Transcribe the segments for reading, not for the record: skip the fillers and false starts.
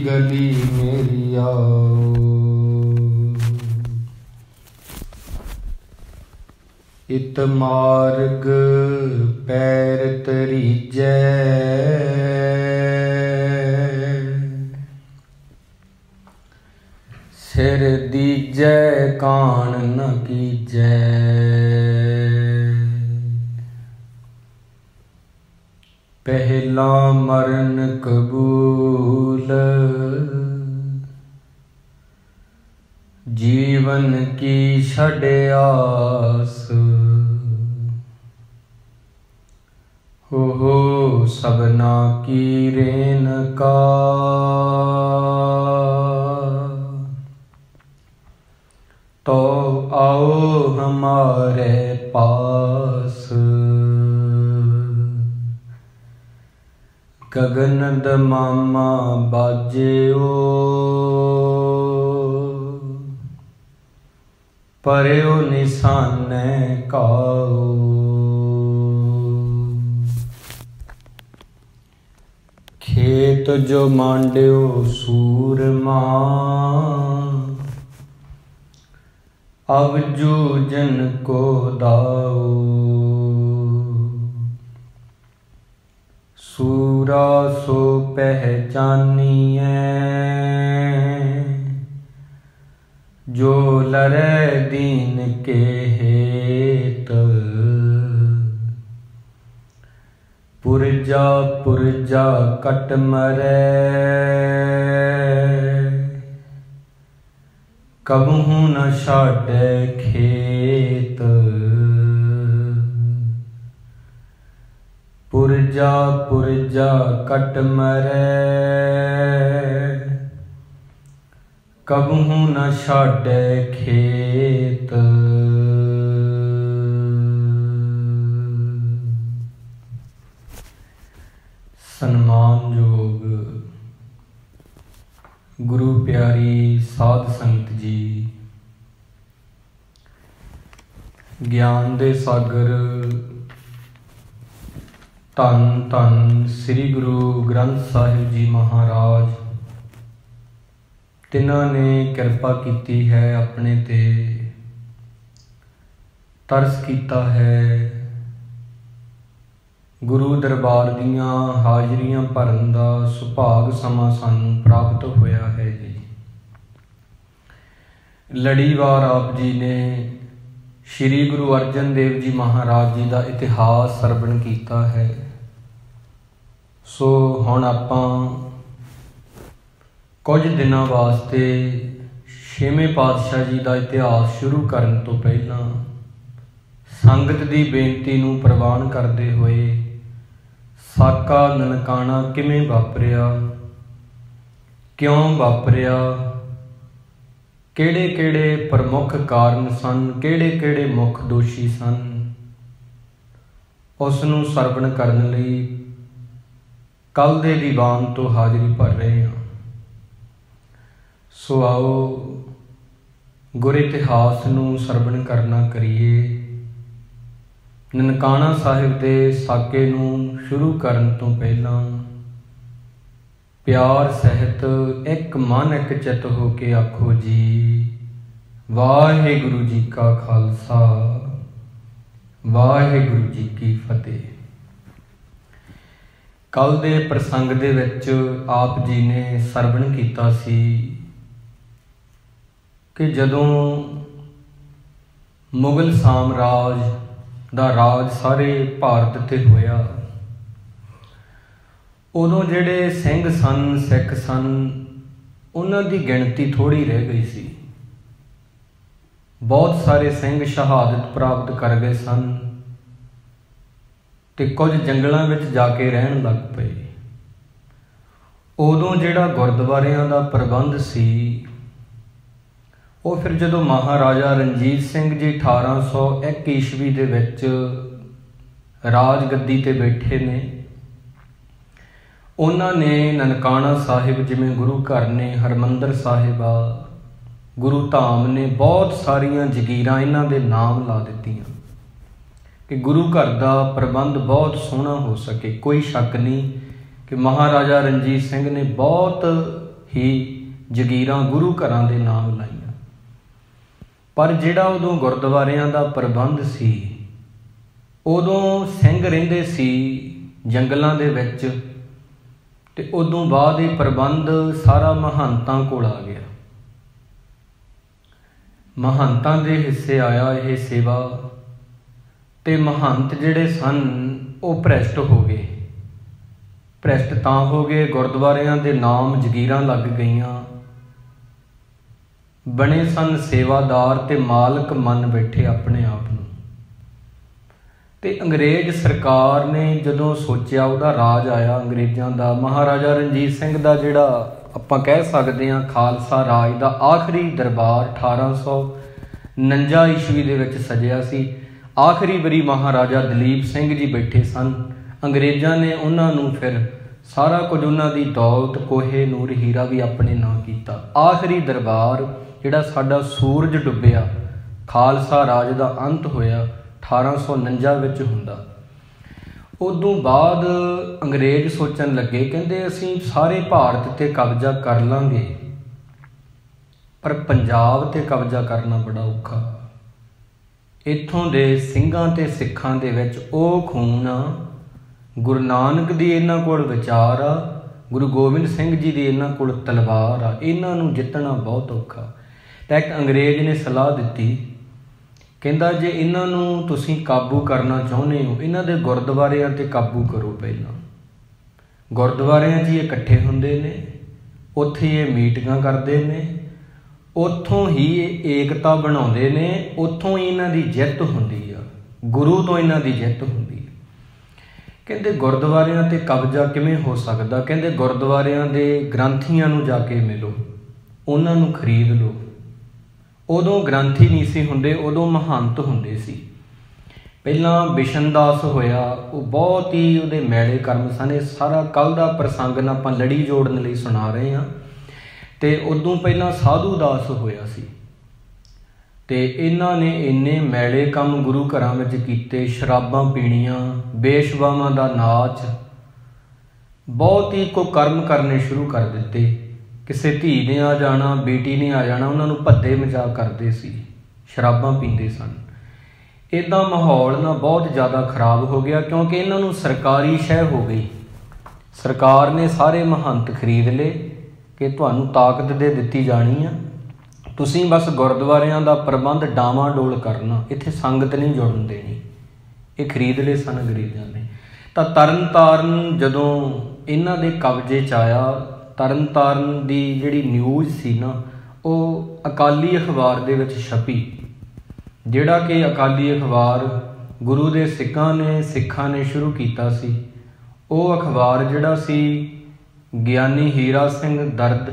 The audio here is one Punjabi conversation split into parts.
गली मेरी आओ, इत मार्ग पैर तरीजै, सिर दीजै कान न कीजै। पहला मरण कबूल, जीवन की छड़ आस। हो सबना की रेन का, तो आओ हमारे पास। गगन दमामा बाजेओ, पर्यो निशाने काओ। खेत जो मांड्यो सूरमा, अब जूझन को दाओ। सूरा सो पहचानिए, जो लड़े दीन के हेत। पुरजा पुरजा कट मरे, कबहू न छाड़े खेत। पुरजा पुरजा कट मरे, कबहू न छाड़े खेत। सन्मानयोग गुरु प्यारी साध संगत जी, ज्ञान दे सागर धन धन श्री गुरु ग्रंथ साहिब जी महाराज, तिन्हां ने किरपा कीती है, अपने ते तरस कीता है। गुरु दरबार दियां हाजरियां भरन दा सुभाग समा सानू प्राप्त होया है जी। लड़ीवार आप जी ने श्री गुरु अर्जन देव जी महाराज जी का इतिहास सरवण किया है। सो हुण आपां कुछ दिनों वास्ते छेवें पातशाह जी का इतिहास शुरू करन तो पहलां संगत की बेनती नूं प्रवान करते हुए साका ननकाणा किवें वापरिया, क्यों वापरिया, किहड़े किहड़े प्रमुख कारण सन, किहड़े किहड़े मुख दोषी सन, उसनूं सरवण करन लई कल दे दीवान तो हाज़री भर रहे हैं। सो आओ गुर इतिहास नूं सरवण करना करिए। ननकाणा साहिब दे साके नूं शुरू करन तो पहलां प्यार सहित एक मन एक चित हो के आखो जी, वाहिगुरु जी का खालसा, वाहिगुरु जी की फतेह। कल दे प्रसंग दे विच आप जी ने सरवण कीता सी कि जदों मुगल साम्राज दा राज सारे भारत ते होया, उदों जिहड़े सिंह सन, सिख सन, उन्हां दी गिणती थोड़ी रह गई सी। बहुत सारे सिंह शहादत प्राप्त कर गए सन ते कुछ जंगलों में जाके रहन लग पे। उदों जिहड़ा गुरद्वारियां दा प्रबंध सी, वो फिर जदों महाराजा रणजीत सिंह जी 1801 ईस्वी दे विच राज गद्दी ते बैठे ने, उन्होंने ननकाणा साहिब जिमें गुरु घर ने, हरमंदर साहिब आ, गुरु धाम ने, बहुत सारिया जगीरां इन्हां दे नाम ला दित्तियां कि गुरु घर का प्रबंध बहुत सोहना हो सके। कोई शक नहीं कि महाराजा रणजीत सिंह ने बहुत ही जगीरां गुरु घरां दे नाम लाईਆਂ, पर जिहड़ा उदों गुरद्वारियां दा प्रबंध सी, उदों सिंह रहिंदे सी जंगलां दे विच, ते उदों बाद ये प्रबंध सारा महंतां कोल आ गया। महंतां दे हिस्से आया यह सेवा, ते महंत जिहड़े सन वो भ्रष्ट हो गए। भ्रष्ट तां हो गए, गुरद्वारियां दे नाम जगीरां लग गईयां, बने सन सेवादार ते मालक मन बैठे अपने आप नूं। ते अंग्रेज सरकार ने जदों सोचिया, उहदा राज आया अंग्रेज़ां दा, महाराजा रणजीत सिंह दा जिहड़ा आपां कह सकदे हां खालसा राज दा आखिरी दरबार 1849 ईस्वी दे विच सजिया सी। आखिरी वारी महाराजा दलीप सिंह जी बैठे सन। अंग्रेज़ां ने उन्हां नूं फिर सारा कुछ उन्हां दी दौलत, कोहे नूर हीरा भी अपने नां कीता। आखिरी दरबार जिहड़ा साडा सूरज डुੱਬਿਆ, खालसा राज दा अंत होया 1849 विच हुंदा। उदों बाद अंग्रेज सोचन लगे, कहंदे असीं सारे भारत ते कब्जा कर लांगे, पर पंजाब ते कब्जा करना बड़ा औखा। इत्थों दे ਸਿੰਘਾਂ ते सिखां दे विच ओह खून आ, गुरु नानक दी इन्हां कोल विचार आ, गुरु गोबिंद सिंह जी दी इन्हां कोल तलवार आ, इन्हां नूं जितना बहुत औखा। तां इक अंग्रेज ने सलाह दित्ती, कहंदा जे इन्हां नूं तुसीं काबू करना चाहुंदे हो, इन्हां दे गुरद्वारियां ते काबू करो। पहिलां गुरद्वारियां 'च ही इकट्ठे हुंदे ने, उत्थे ये मीटिंगां करदे ने, उत्थों ही एकता बनाउंदे ने, उत्थों ही इन्हां दी जिੱਤ हुंदी आ, गुरु तो इन्हां दी जिੱਤ हुंदी आ। कहंदे गुरद्वारियां ते कब्जा किवें हो सकदा? कहंदे गुरद्वारियां दे ग्रंथीआं नूं जाके मिलो, उन्हां नूं खरीद लो। उदों ग्रंथी नहीं सी हुंदे, उदों महंत हुंदे सी। ਪਹਿਲਾਂ ਬਿਸ਼ਨਦਾਸ ਹੋਇਆ, ਉਹ ਬਹੁਤ ਹੀ ਉਹਦੇ ਮੈਲੇ ਕਰਮ ਸਨ। ਇਹ ਸਾਰਾ ਕੱਲ੍ਹ ਦਾ ਪ੍ਰਸੰਗ ਨਾ ਆਪਾਂ ਲੜੀ ਜੋੜਨ ਲਈ ਸੁਣਾ ਰਹੇ ਹਾਂ। ਅਤੇ ਉਦੋਂ ਪਹਿਲਾਂ ਸਾਧੂ ਦਾਸ ਹੋਇਆ ਸੀ, ਅਤੇ ਇਹਨਾਂ ਨੇ ਇੰਨੇ ਮੈਲੇ ਕੰਮ ਗੁਰੂ ਘਰਾਂ ਵਿੱਚ ਕੀਤੇ, ਸ਼ਰਾਬਾਂ ਪੀਣੀਆਂ, ਬੇਸ਼ਵਾਵਾਂ ਦਾ ਨਾਚ, ਬਹੁਤ ਹੀ ਕੁਕਰਮ ਕਰਨੇ ਸ਼ੁਰੂ ਕਰ ਦਿੱਤੇ। ਕਿਸੇ ਧੀ ਨੇ ਆ ਜਾਣਾ, ਬੇਟੀ ਨੇ ਆ ਜਾਣਾ, ਉਹਨਾਂ ਨੂੰ ਭੱਦੇ ਮਜ਼ਾਕ ਕਰਦੇ ਸੀ, ਸ਼ਰਾਬਾਂ ਪੀਂਦੇ ਸਨ। ਇੱਦਾਂ ਮਾਹੌਲ ਨਾ ਬਹੁਤ ਜ਼ਿਆਦਾ ਖਰਾਬ ਹੋ ਗਿਆ, ਕਿਉਂਕਿ ਇਹਨਾਂ ਨੂੰ ਸਰਕਾਰੀ ਸ਼ਹਿ ਹੋ ਗਈ। ਸਰਕਾਰ ਨੇ ਸਾਰੇ ਮਹੰਤ ਖਰੀਦ ਲਏ ਕਿ ਤੁਹਾਨੂੰ ਤਾਕਤ ਦੇ ਦਿੱਤੀ ਜਾਣੀ ਆ, ਤੁਸੀਂ ਬਸ ਗੁਰਦੁਆਰਿਆਂ ਦਾ ਪ੍ਰਬੰਧ ਡਾਵਾਂਡੋਲ ਕਰਨਾ, ਇੱਥੇ ਸੰਗਤ ਨਹੀਂ ਜੁੜਨ ਦੇਣੀ। ਇਹ ਖਰੀਦ ਲਏ ਸਨ ਅੰਗਰੇਜ਼ਾਂ ਨੇ। ਤਾਂ ਤਰਨ ਤਾਰਨ ਜਦੋਂ ਇਹਨਾਂ ਦੇ ਕਬਜ਼ੇ 'ਚ ਆਇਆ, ਤਰਨ ਤਾਰਨ ਦੀ ਜਿਹੜੀ ਨਿਊਜ਼ ਸੀ ਨਾ, ਉਹ ਅਕਾਲੀ ਅਖਬਾਰ ਦੇ ਵਿੱਚ ਛਪੀ, ਜਿਹੜਾ ਕਿ ਅਕਾਲੀ ਅਖਬਾਰ ਗੁਰੂ ਦੇ ਸਿੱਖਾਂ ਨੇ ਸ਼ੁਰੂ ਕੀਤਾ ਸੀ। ਉਹ ਅਖਬਾਰ ਜਿਹੜਾ ਸੀ ਗਿਆਨੀ ਹੀਰਾ ਸਿੰਘ ਦਰਦ,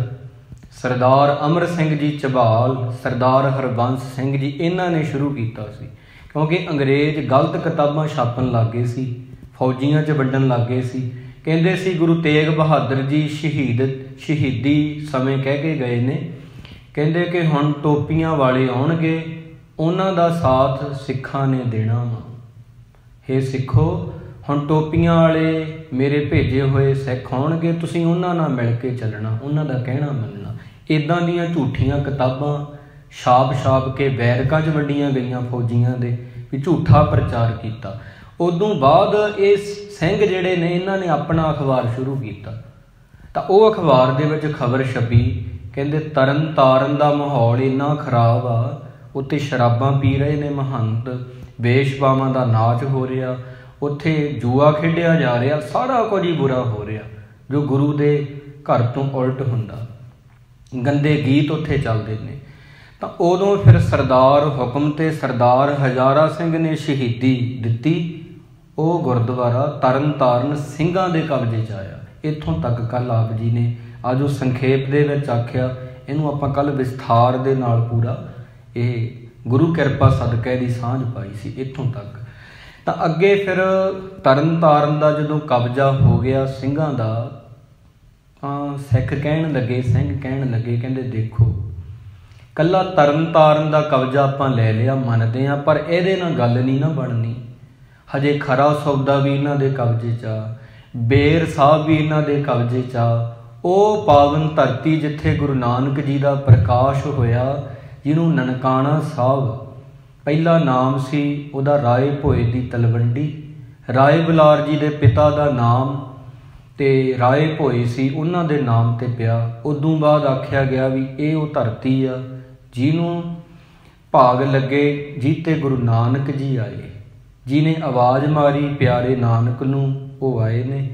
ਸਰਦਾਰ ਅਮਰ ਸਿੰਘ ਜੀ ਝਬਾਲ, ਸਰਦਾਰ ਹਰਬੰਸ ਸਿੰਘ ਜੀ, ਇਹਨਾਂ ਨੇ ਸ਼ੁਰੂ ਕੀਤਾ ਸੀ। ਕਿਉਂਕਿ ਅੰਗਰੇਜ਼ ਗਲਤ ਕਿਤਾਬਾਂ ਛਾਪਣ ਲੱਗ ਗਏ ਸੀ, ਫੌਜੀਆਂ 'ਚ ਵੰਡਣ ਲੱਗ ਗਏ ਸੀ। ਕਹਿੰਦੇ ਸੀ ਗੁਰੂ ਤੇਗ ਬਹਾਦਰ ਜੀ ਸ਼ਹੀਦੀ ਸਮੇਂ ਕਹਿ ਕੇ ਗਏ ਨੇ, ਕਹਿੰਦੇ ਕਿ ਹੁਣ ਟੋਪੀਆਂ ਵਾਲੇ ਆਉਣਗੇ, ਉਹਨਾਂ ਦਾ ਸਾਥ ਸਿੱਖਾਂ ਨੇ ਦੇਣਾ ਵਾ। ਹੇ ਸਿੱਖੋ, ਹੁਣ ਟੋਪੀਆਂ ਵਾਲੇ ਮੇਰੇ ਭੇਜੇ ਹੋਏ ਸਿੱਖ ਆਉਣਗੇ, ਤੁਸੀਂ ਉਹਨਾਂ ਨਾਲ ਮਿਲ ਕੇ ਚੱਲਣਾ, ਉਹਨਾਂ ਦਾ ਕਹਿਣਾ ਮੰਨਣਾ। ਇੱਦਾਂ ਦੀਆਂ ਝੂਠੀਆਂ ਕਿਤਾਬਾਂ ਛਾਪ ਕੇ ਬੈਰਕਾਂ 'ਚ ਵੰਡੀਆਂ ਗਈਆਂ ਫੌਜੀਆਂ ਦੇ, ਵੀ ਝੂਠਾ ਪ੍ਰਚਾਰ ਕੀਤਾ। ਉਦੋਂ ਬਾਅਦ ਇਹ ਸਿੰਘ ਜਿਹੜੇ ਨੇ, ਇਹਨਾਂ ਨੇ ਆਪਣਾ ਅਖਬਾਰ ਸ਼ੁਰੂ ਕੀਤਾ। ਤਾਂ ਉਹ ਅਖਬਾਰ ਦੇ ਵਿੱਚ ਖਬਰ ਛਪੀ, ਕਹਿੰਦੇ ਤਰਨ ਤਾਰਨ ਦਾ ਮਾਹੌਲ ਇੰਨਾ ਖਰਾਬ ਆ, ਉੱਥੇ ਸ਼ਰਾਬਾਂ ਪੀ ਰਹੇ ਨੇ ਮਹੰਤ, ਬੇਸ਼ਵਾਵਾਂ ਦਾ ਨਾਚ ਹੋ ਰਿਹਾ, ਉੱਥੇ ਜੂਆ ਖੇਡਿਆ ਜਾ ਰਿਹਾ, ਸਾਰਾ ਕੁਝ ਹੀ ਬੁਰਾ ਹੋ ਰਿਹਾ ਜੋ ਗੁਰੂ ਦੇ ਘਰ ਤੋਂ ਉਲਟ ਹੁੰਦਾ। ਗੰਦੇ ਗੀਤ ਉੱਥੇ ਚੱਲਦੇ ਨੇ। ਤਾਂ ਉਦੋਂ ਫਿਰ ਸਰਦਾਰ ਹੁਕਮ ਤੇ ਸਰਦਾਰ ਹਜ਼ਾਰਾ ਸਿੰਘ ਨੇ ਸ਼ਹੀਦੀ ਦਿੱਤੀ। ਉਹ ਗੁਰਦੁਆਰਾ ਤਰਨ ਤਾਰਨ ਸਿੰਘਾਂ ਦੇ ਕਬਜ਼ੇ 'ਚ ਆਇਆ। ਇੱਥੋਂ ਤੱਕ ਕੱਲ੍ਹ ਆਪ ਜੀ ਨੇ ਅੱਜ ਉਹ ਸੰਖੇਪ ਦੇ ਵਿੱਚ ਆਖਿਆ, ਇਹਨੂੰ ਆਪਾਂ ਕੱਲ੍ਹ ਵਿਸਥਾਰ ਦੇ ਨਾਲ ਪੂਰਾ ਇਹ ਗੁਰੂ ਕਿਰਪਾ ਸਦਕਾ ਦੀ ਸਾਂਝ ਪਾਈ ਸੀ ਇੱਥੋਂ ਤੱਕ। ਤਾਂ ਅੱਗੇ ਫਿਰ ਤਰਨ ਤਾਰਨ ਦਾ ਜਦੋਂ ਕਬਜ਼ਾ ਹੋ ਗਿਆ ਸਿੰਘਾਂ ਦਾ, ਤਾਂ ਸਿੱਖ ਕਹਿਣ ਲੱਗੇ, ਸਿੰਘ ਕਹਿਣ ਲੱਗੇ, ਕਹਿੰਦੇ ਦੇਖੋ ਕੱਲਾ ਤਰਨ ਤਾਰਨ ਦਾ ਕਬਜ਼ਾ ਆਪਾਂ ਲੈ ਲਿਆ, ਮੰਨਦੇ ਹਾਂ, ਪਰ ਇਹਦੇ ਨਾਲ ਗੱਲ ਨਹੀਂ ਨਾ ਬਣਨੀ। ਹਜੇ ਖਰਾ ਸੌਦਾ ਵੀ ਇਹਨਾਂ ਦੇ ਕਬਜ਼ੇ 'ਚ ਆ, बेर साहब भी इन्हां दे कब्जे च आ। ਉਹ ਪਾਵਨ ਧਰਤੀ ਜਿੱਥੇ ਗੁਰੂ ਨਾਨਕ ਜੀ ਦਾ ਪ੍ਰਕਾਸ਼ ਹੋਇਆ, ਜਿਹਨੂੰ ਨਨਕਾਣਾ ਸਾਹਿਬ ਪਹਿਲਾ ਨਾਮ ਸੀ ਉਹਦਾ ਰਾਏ ਭੋਏ ਦੀ ਤਲਵੰਡੀ। ਰਾਏ ਬੁਲਾਰ ਜੀ ਦੇ ਪਿਤਾ ਦਾ ਨਾਮ ਤੇ ਰਾਏ ਭੋਏ ਸੀ, ਉਹਨਾਂ ਦੇ ਨਾਮ ਤੇ ਪਿਆ। ਉਦੋਂ ਬਾਅਦ ਆਖਿਆ ਗਿਆ ਵੀ ਇਹ ਉਹ ਧਰਤੀ ਆ ਜਿਹਨੂੰ ਭਾਗ ਲੱਗੇ ਜੀਤੇ ਗੁਰੂ ਨਾਨਕ ਜੀ ਆਏ, ਜਿਹਨੇ ਆਵਾਜ਼ ਮਾਰੀ ਪਿਆਰੇ ਨਾਨਕ ਨੂੰ, ਉਹ ਆਏ ਨੇ।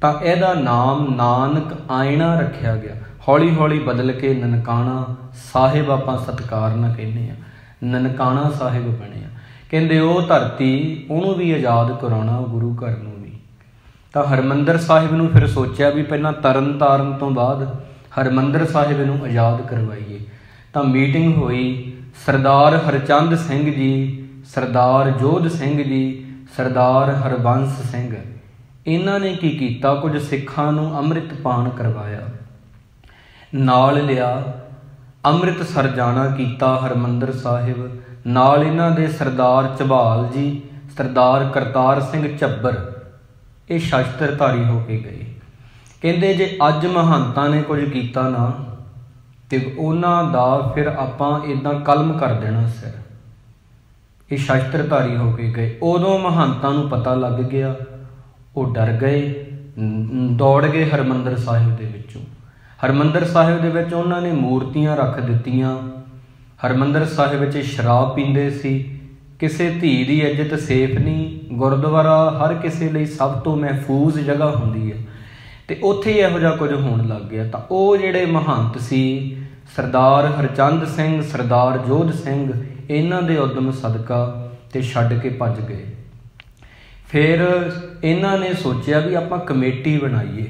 ਤਾਂ ਇਹਦਾ ਨਾਮ ਨਾਨਕ ਆਇਣਾ ਰੱਖਿਆ ਗਿਆ। ਹੌਲੀ ਹੌਲੀ ਬਦਲ ਕੇ ਨਨਕਾਣਾ ਸਾਹਿਬ ਆਪਾਂ ਸਤਿਕਾਰ ਨਾਲ ਕਹਿੰਦੇ ਹਾਂ, ਨਨਕਾਣਾ ਸਾਹਿਬ ਬਣਿਆ। ਕਹਿੰਦੇ ਉਹ ਧਰਤੀ ਉਹਨੂੰ ਵੀ ਆਜ਼ਾਦ ਕਰਾਉਣਾ, ਗੁਰੂ ਘਰ ਨੂੰ ਵੀ। ਤਾਂ ਹਰਿਮੰਦਰ ਸਾਹਿਬ ਨੂੰ ਫਿਰ ਸੋਚਿਆ ਵੀ ਪਹਿਲਾਂ ਤਰਨ ਤਾਰਨ ਤੋਂ ਬਾਅਦ ਹਰਿਮੰਦਰ ਸਾਹਿਬ ਨੂੰ ਆਜ਼ਾਦ ਕਰਵਾਈਏ। ਤਾਂ ਮੀਟਿੰਗ ਹੋਈ। ਸਰਦਾਰ ਹਰਚੰਦ ਸਿੰਘ ਜੀ, ਸਰਦਾਰ ਜੋਧ ਸਿੰਘ ਜੀ, ਸਰਦਾਰ ਹਰਬੰਸ ਸਿੰਘ, ਇਹਨਾਂ ਨੇ ਕੀ ਕੀਤਾ, ਕੁਝ ਸਿੱਖਾਂ ਨੂੰ ਅੰਮ੍ਰਿਤ ਪਾਨ ਕਰਵਾਇਆ, ਨਾਲ ਲਿਆ, ਅੰਮ੍ਰਿਤਸਰ ਜਾਣਾ ਕੀਤਾ ਹਰਿਮੰਦਰ ਸਾਹਿਬ। ਨਾਲ ਇਹਨਾਂ ਦੇ ਸਰਦਾਰ ਝਬਾਲ ਜੀ, ਸਰਦਾਰ ਕਰਤਾਰ ਸਿੰਘ ਝੱਬਰ, ਇਹ ਸ਼ਸਤਰਧਾਰੀ ਹੋ ਕੇ ਗਏ। ਕਹਿੰਦੇ ਜੇ ਅੱਜ ਮਹੰਤਾਂ ਨੇ ਕੁਝ ਕੀਤਾ ਨਾ ਤੇ ਉਹਨਾਂ ਦਾ ਫਿਰ ਆਪਾਂ ਇੱਦਾਂ ਕਲਮ ਕਰ ਦੇਣਾ ਸਿਰ। ਇਹ ਸ਼ਸਤਰਧਾਰੀ ਹੋ ਕੇ ਗਏ। ਉਦੋਂ ਮਹੰਤਾਂ ਨੂੰ ਪਤਾ ਲੱਗ ਗਿਆ, ਉਹ ਡਰ ਗਏ, ਦੌੜ ਗਏ ਹਰਿਮੰਦਰ ਸਾਹਿਬ ਦੇ ਵਿੱਚੋਂ। ਹਰਿਮੰਦਰ ਸਾਹਿਬ ਦੇ ਵਿੱਚ ਉਹਨਾਂ ਨੇ ਮੂਰਤੀਆਂ ਰੱਖ ਦਿੱਤੀਆਂ। ਹਰਿਮੰਦਰ ਸਾਹਿਬ ਵਿੱਚ ਸ਼ਰਾਬ ਪੀਂਦੇ ਸੀ। ਕਿਸੇ ਧੀ ਦੀ ਇੱਜ਼ਤ ਸੇਫ ਨਹੀਂ। ਗੁਰਦੁਆਰਾ ਹਰ ਕਿਸੇ ਲਈ ਸਭ ਤੋਂ ਮਹਿਫੂਜ਼ ਜਗ੍ਹਾ ਹੁੰਦੀ ਹੈ ਤੇ ਉੱਥੇ ਹੀ ਇਹੋ ਜਿਹਾ ਕੁਝ ਹੋਣ ਲੱਗ ਗਿਆ। ਤਾਂ ਉਹ ਜਿਹੜੇ ਮਹੰਤ ਸੀ ਸਰਦਾਰ ਹਰਚੰਦ ਸਿੰਘ, ਸਰਦਾਰ ਜੋਧ ਸਿੰਘ, ਇਹਨਾਂ ਦੇ ਉਦਮ ਸਦਕਾ ਤੇ ਛੱਡ ਕੇ ਭੱਜ ਗਏ। ਫਿਰ ਇਹਨਾਂ ਨੇ ਸੋਚਿਆ ਵੀ ਆਪਾਂ ਕਮੇਟੀ ਬਣਾਈਏ,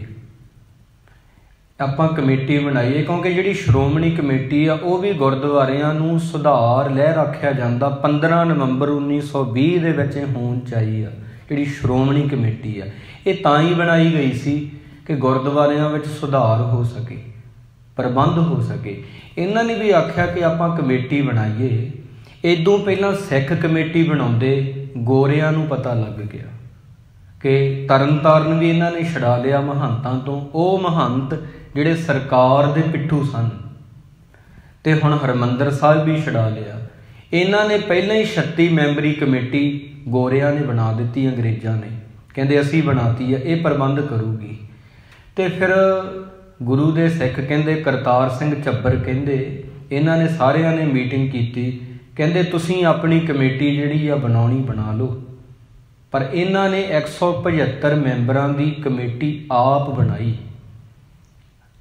ਕਿਉਂਕਿ ਜਿਹੜੀ ਸ਼੍ਰੋਮਣੀ ਕਮੇਟੀ ਆ ਉਹ ਵੀ ਗੁਰਦੁਆਰਿਆਂ ਨੂੰ ਸੁਧਾਰ ਲੈ ਰੱਖਿਆ ਜਾਂਦਾ। 15 ਨਵੰਬਰ 1920 ਦੇ ਵਿੱਚ ਹੋਣ ਚਾਹੀ ਆ ਜਿਹੜੀ ਸ਼੍ਰੋਮਣੀ ਕਮੇਟੀ ਆ। ਇਹ ਤਾਂ ਹੀ ਬਣਾਈ ਗਈ ਸੀ ਕਿ ਗੁਰਦੁਆਰਿਆਂ ਵਿੱਚ ਸੁਧਾਰ ਹੋ ਸਕੇ, ਪ੍ਰਬੰਧ ਹੋ ਸਕੇ। ਇਹਨਾਂ ਨੇ ਵੀ ਆਖਿਆ ਕਿ ਆਪਾਂ ਕਮੇਟੀ ਬਣਾਈਏ। ਇਦੋਂ ਪਹਿਲਾਂ ਸਿੱਖ ਕਮੇਟੀ ਬਣਾਉਂਦੇ, ਗੋਰਿਆਂ ਨੂੰ ਪਤਾ ਲੱਗ ਗਿਆ ਕਿ ਤਰਨ ਤਾਰਨ ਵੀ ਇਹਨਾਂ ਨੇ ਛਡਾ ਲਿਆ ਮਹੰਤਾਂ ਤੋਂ। ਉਹ ਮਹੰਤ ਜਿਹੜੇ ਸਰਕਾਰ ਦੇ ਪਿੱਠੂ ਸਨ ਤੇ ਹੁਣ ਹਰਿਮੰਦਰ ਸਾਹਿਬ ਵੀ ਛਡਾ ਲਿਆ। ਇਹਨਾਂ ਨੇ ਪਹਿਲਾਂ ਹੀ 36 ਮੈਂਬਰੀ ਕਮੇਟੀ ਗੋਰਿਆਂ ਨੇ ਬਣਾ ਦਿੱਤੀ, ਅੰਗਰੇਜ਼ਾਂ ਨੇ। ਕਹਿੰਦੇ ਅਸੀਂ ਬਣਾਤੀ ਆ, ਇਹ ਪ੍ਰਬੰਧ ਕਰੂਗੀ। ਤੇ ਫਿਰ ਗੁਰੂ ਦੇ ਸਿੱਖ ਕਹਿੰਦੇ ਕਰਤਾਰ ਸਿੰਘ ਝੱਬਰ ਕਹਿੰਦੇ ਇਹਨਾਂ ਨੇ ਸਾਰਿਆਂ ਨੇ ਮੀਟਿੰਗ ਕੀਤੀ। ਕਹਿੰਦੇ ਤੁਸੀਂ ਆਪਣੀ ਕਮੇਟੀ ਜਿਹੜੀ ਆ ਬਣਾਉਣੀ ਬਣਾ ਲਓ। ਪਰ ਇਹਨਾਂ ਨੇ 175 ਮੈਂਬਰਾਂ ਦੀ ਕਮੇਟੀ ਆਪ ਬਣਾਈ।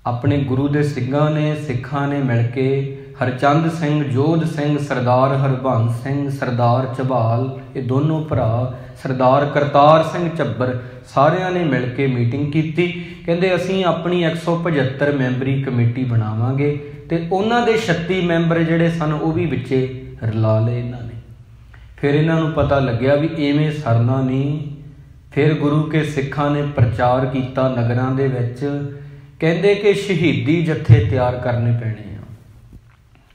ਆਪਣੇ ਗੁਰੂ ਦੇ ਸਿੱਖਾਂ ਨੇ ਮਿਲ ਕੇ ਹਰਚੰਦ ਸਿੰਘ, ਜੋਧ ਸਿੰਘ, ਸਰਦਾਰ ਹਰਬੰਸ ਸਿੰਘ, ਸਰਦਾਰ ਝਬਾਲ, ਇਹ ਦੋਨੋਂ ਭਰਾ, ਸਰਦਾਰ ਕਰਤਾਰ ਸਿੰਘ ਝੱਬਰ, ਸਾਰਿਆਂ ਨੇ ਮਿਲ ਕੇ ਮੀਟਿੰਗ ਕੀਤੀ। ਕਹਿੰਦੇ ਅਸੀਂ ਆਪਣੀ 175 ਮੈਂਬਰੀ ਕਮੇਟੀ ਬਣਾਵਾਂਗੇ ਤੇ ਉਹਨਾਂ ਦੇ 36 ਮੈਂਬਰ ਜਿਹੜੇ ਸਨ ਉਹ ਵੀ ਵਿੱਚੇ ਰਲਾ ਲਏ ਇਹਨਾਂ ਨੇ। ਫਿਰ ਇਹਨਾਂ ਨੂੰ ਪਤਾ ਲੱਗਿਆ ਵੀ ਇਵੇਂ ਸਰਨਾ ਨਹੀਂ। ਫਿਰ ਗੁਰੂ ਕੇ ਸਿੱਖਾਂ ਨੇ ਪ੍ਰਚਾਰ ਕੀਤਾ ਨਗਰਾਂ ਦੇ ਵਿੱਚ। ਕਹਿੰਦੇ ਕਿ ਸ਼ਹੀਦੀ ਜੱਥੇ ਤਿਆਰ ਕਰਨੇ ਪੈਣੇ ਆ,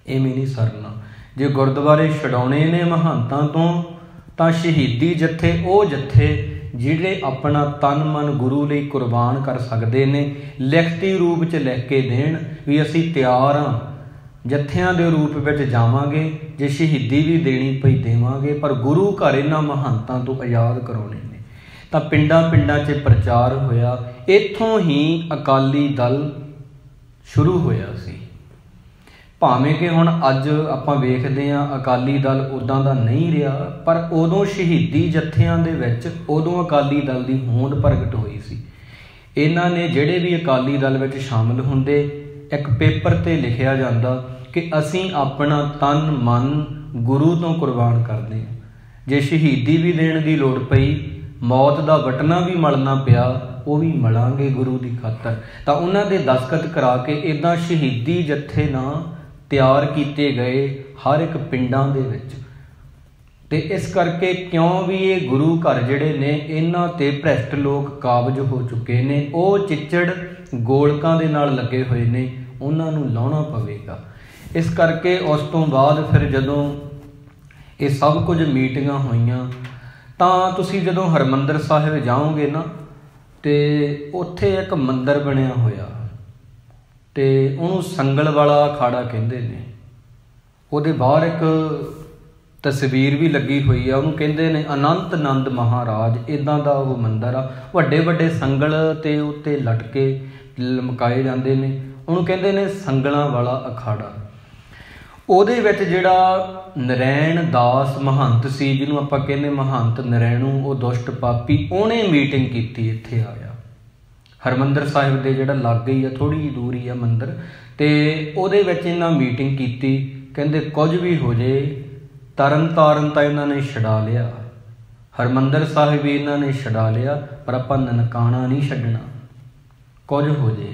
ਇਵੇਂ ਨਹੀਂ ਸਰਨਾ। ਜੇ ਗੁਰਦੁਆਰੇ ਛਡਾਉਣੇ ਨੇ ਮਹੰਤਾਂ ਤੋਂ ਤਾਂ ਸ਼ਹੀਦੀ ਜੱਥੇ ਉਹ ਜੱਥੇ ਜਿਹੜੇ ਆਪਣਾ ਤਨ ਮਨ ਗੁਰੂ ਲਈ ਕੁਰਬਾਨ ਕਰ ਸਕਦੇ ਨੇ, ਲਿਖਤੀ ਰੂਪ 'ਚ ਲਿਖ ਕੇ ਦੇਣ ਵੀ ਅਸੀਂ ਤਿਆਰ ਹਾਂ, ਜੱਥਿਆਂ ਦੇ ਰੂਪ ਵਿੱਚ ਜਾਵਾਂਗੇ, ਜੇ ਸ਼ਹੀਦੀ ਵੀ ਦੇਣੀ ਪਈ ਦੇਵਾਂਗੇ, ਪਰ ਗੁਰੂ ਘਰ ਇਹਨਾਂ ਮਹੰਤਾਂ ਤੋਂ ਆਜ਼ਾਦ ਕਰਾਉਣੇ ਨੇ। ਤਾਂ ਪਿੰਡਾਂ ਪਿੰਡਾਂ 'ਚ ਪ੍ਰਚਾਰ ਹੋਇਆ। ਇੱਥੋਂ ਹੀ ਅਕਾਲੀ ਦਲ ਸ਼ੁਰੂ ਹੋਇਆ ਸੀ। ਭਾਵੇਂ ਕਿ ਹੁਣ ਅੱਜ ਆਪਾਂ ਵੇਖਦੇ ਹਾਂ ਅਕਾਲੀ ਦਲ ਉੱਦਾਂ ਦਾ ਨਹੀਂ ਰਿਹਾ, ਪਰ ਉਦੋਂ ਸ਼ਹੀਦੀ ਜੱਥਿਆਂ ਦੇ ਵਿੱਚ ਉਦੋਂ ਅਕਾਲੀ ਦਲ ਦੀ ਹੋਂਦ ਪ੍ਰਗਟ ਹੋਈ ਸੀ। ਇਹਨਾਂ ਨੇ ਜਿਹੜੇ ਵੀ ਅਕਾਲੀ ਦਲ ਵਿੱਚ ਸ਼ਾਮਲ ਹੁੰਦੇ, ਇੱਕ ਪੇਪਰ 'ਤੇ ਲਿਖਿਆ ਜਾਂਦਾ ਕਿ ਅਸੀਂ ਆਪਣਾ ਤਨ ਮਨ ਗੁਰੂ ਤੋਂ ਕੁਰਬਾਨ ਕਰਦੇ ਹਾਂ। ਜੇ ਸ਼ਹੀਦੀ ਵੀ ਦੇਣ ਦੀ ਲੋੜ ਪਈ, ਮੌਤ ਦਾ ਵਟਣਾ ਵੀ ਮਲਣਾ ਪਿਆ, ਉਹ ਵੀ ਮਲਾਂਗੇ ਗੁਰੂ ਦੀ ਖਾਤਰ। ਤਾਂ ਉਹਨਾਂ ਦੇ ਦਸਤਖਤ ਕਰਾ ਕੇ ਇੱਦਾਂ ਸ਼ਹੀਦੀ ਜੱਥੇ ਨਾ ਤਿਆਰ ਕੀਤੇ ਗਏ ਹਰ ਇੱਕ ਪਿੰਡਾਂ ਦੇ ਵਿੱਚ। ਤੇ ਇਸ ਕਰਕੇ ਕਿਉਂ ਵੀ ਇਹ ਗੁਰੂ ਘਰ ਜਿਹੜੇ ਨੇ ਇਹਨਾਂ 'ਤੇ ਭ੍ਰਿਸ਼ਟ ਲੋਕ ਕਾਬਜ ਹੋ ਚੁੱਕੇ ਨੇ, ਉਹ ਚਿੱਚੜ ਗੋਲਕਾਂ ਦੇ ਨਾਲ ਲੱਗੇ ਹੋਏ ਨੇ, ਉਹਨਾਂ ਨੂੰ ਲਾਉਣਾ ਪਵੇਗਾ। ਇਸ ਕਰਕੇ ਉਸ ਤੋਂ ਬਾਅਦ ਫਿਰ ਜਦੋਂ ਇਹ ਸਭ ਕੁਝ ਮੀਟਿੰਗਾਂ ਹੋਈਆਂ ਤਾਂ ਤੁਸੀਂ ਜਦੋਂ ਹਰਿਮੰਦਰ ਸਾਹਿਬ ਜਾਓਗੇ ਨਾ ਤੇ ਉੱਥੇ ਇੱਕ ਮੰਦਿਰ ਬਣਿਆ ਹੋਇਆ ਤੇ ਉਹਨੂੰ ਸੰਗਲ ਵਾਲਾ ਅਖਾੜਾ ਕਹਿੰਦੇ ਨੇ। ਉਹਦੇ ਬਾਹਰ ਇੱਕ ਤਸਵੀਰ ਵੀ ਲੱਗੀ ਹੋਈ ਆ, ਉਹਨੂੰ ਕਹਿੰਦੇ ਨੇ ਅਨੰਤ ਆਨੰਦ ਮਹਾਰਾਜ। ਇੱਦਾਂ ਦਾ ਉਹ ਮੰਦਿਰ ਆ, ਵੱਡੇ ਵੱਡੇ ਸੰਗਲ ਤੇ ਉੱਤੇ ਲਟਕੇ ਲਮਕਾਏ ਜਾਂਦੇ ਨੇ, ਉਹਨੂੰ ਕਹਿੰਦੇ ਨੇ ਸੰਗਲਾਂ ਵਾਲਾ ਅਖਾੜਾ। ਉਹਦੇ ਵਿੱਚ ਜਿਹੜਾ ਨਰੈਣ ਦਾਸ ਮਹੰਤ ਸੀ, ਜਿਹਨੂੰ ਆਪਾਂ ਕਹਿੰਦੇ ਮਹੰਤ ਨਰੈਣੂ, ਉਹ ਦੁਸ਼ਟ ਪਾਪੀ, ਉਹਨੇ ਮੀਟਿੰਗ ਕੀਤੀ, ਇੱਥੇ ਆਇਆ ਹਰਿਮੰਦਰ ਸਾਹਿਬ ਦੇ ਜਿਹੜਾ ਲਾਗੇ ਹੀ ਆ, ਥੋੜ੍ਹੀ ਜਿਹੀ ਦੂਰ ਹੀ ਆ ਮੰਦਿਰ, ਤੇ ਉਹਦੇ ਵਿੱਚ ਇਹਨਾਂ ਮੀਟਿੰਗ ਕੀਤੀ। ਕਹਿੰਦੇ ਕੁਝ ਵੀ ਹੋ ਜੇ, ਤਰਨ ਤਾਰਨ ਤਾਂ ਇਹਨਾਂ ਨੇ ਛਡਾ ਲਿਆ, ਹਰਿਮੰਦਰ ਸਾਹਿਬ ਵੀ ਇਹਨਾਂ ਨੇ ਛਡਾ ਲਿਆ, ਪਰ ਆਪਾਂ ਨਨਕਾਣਾ ਨਹੀਂ ਛੱਡਣਾ, ਕੁਝ ਹੋ ਜੇ।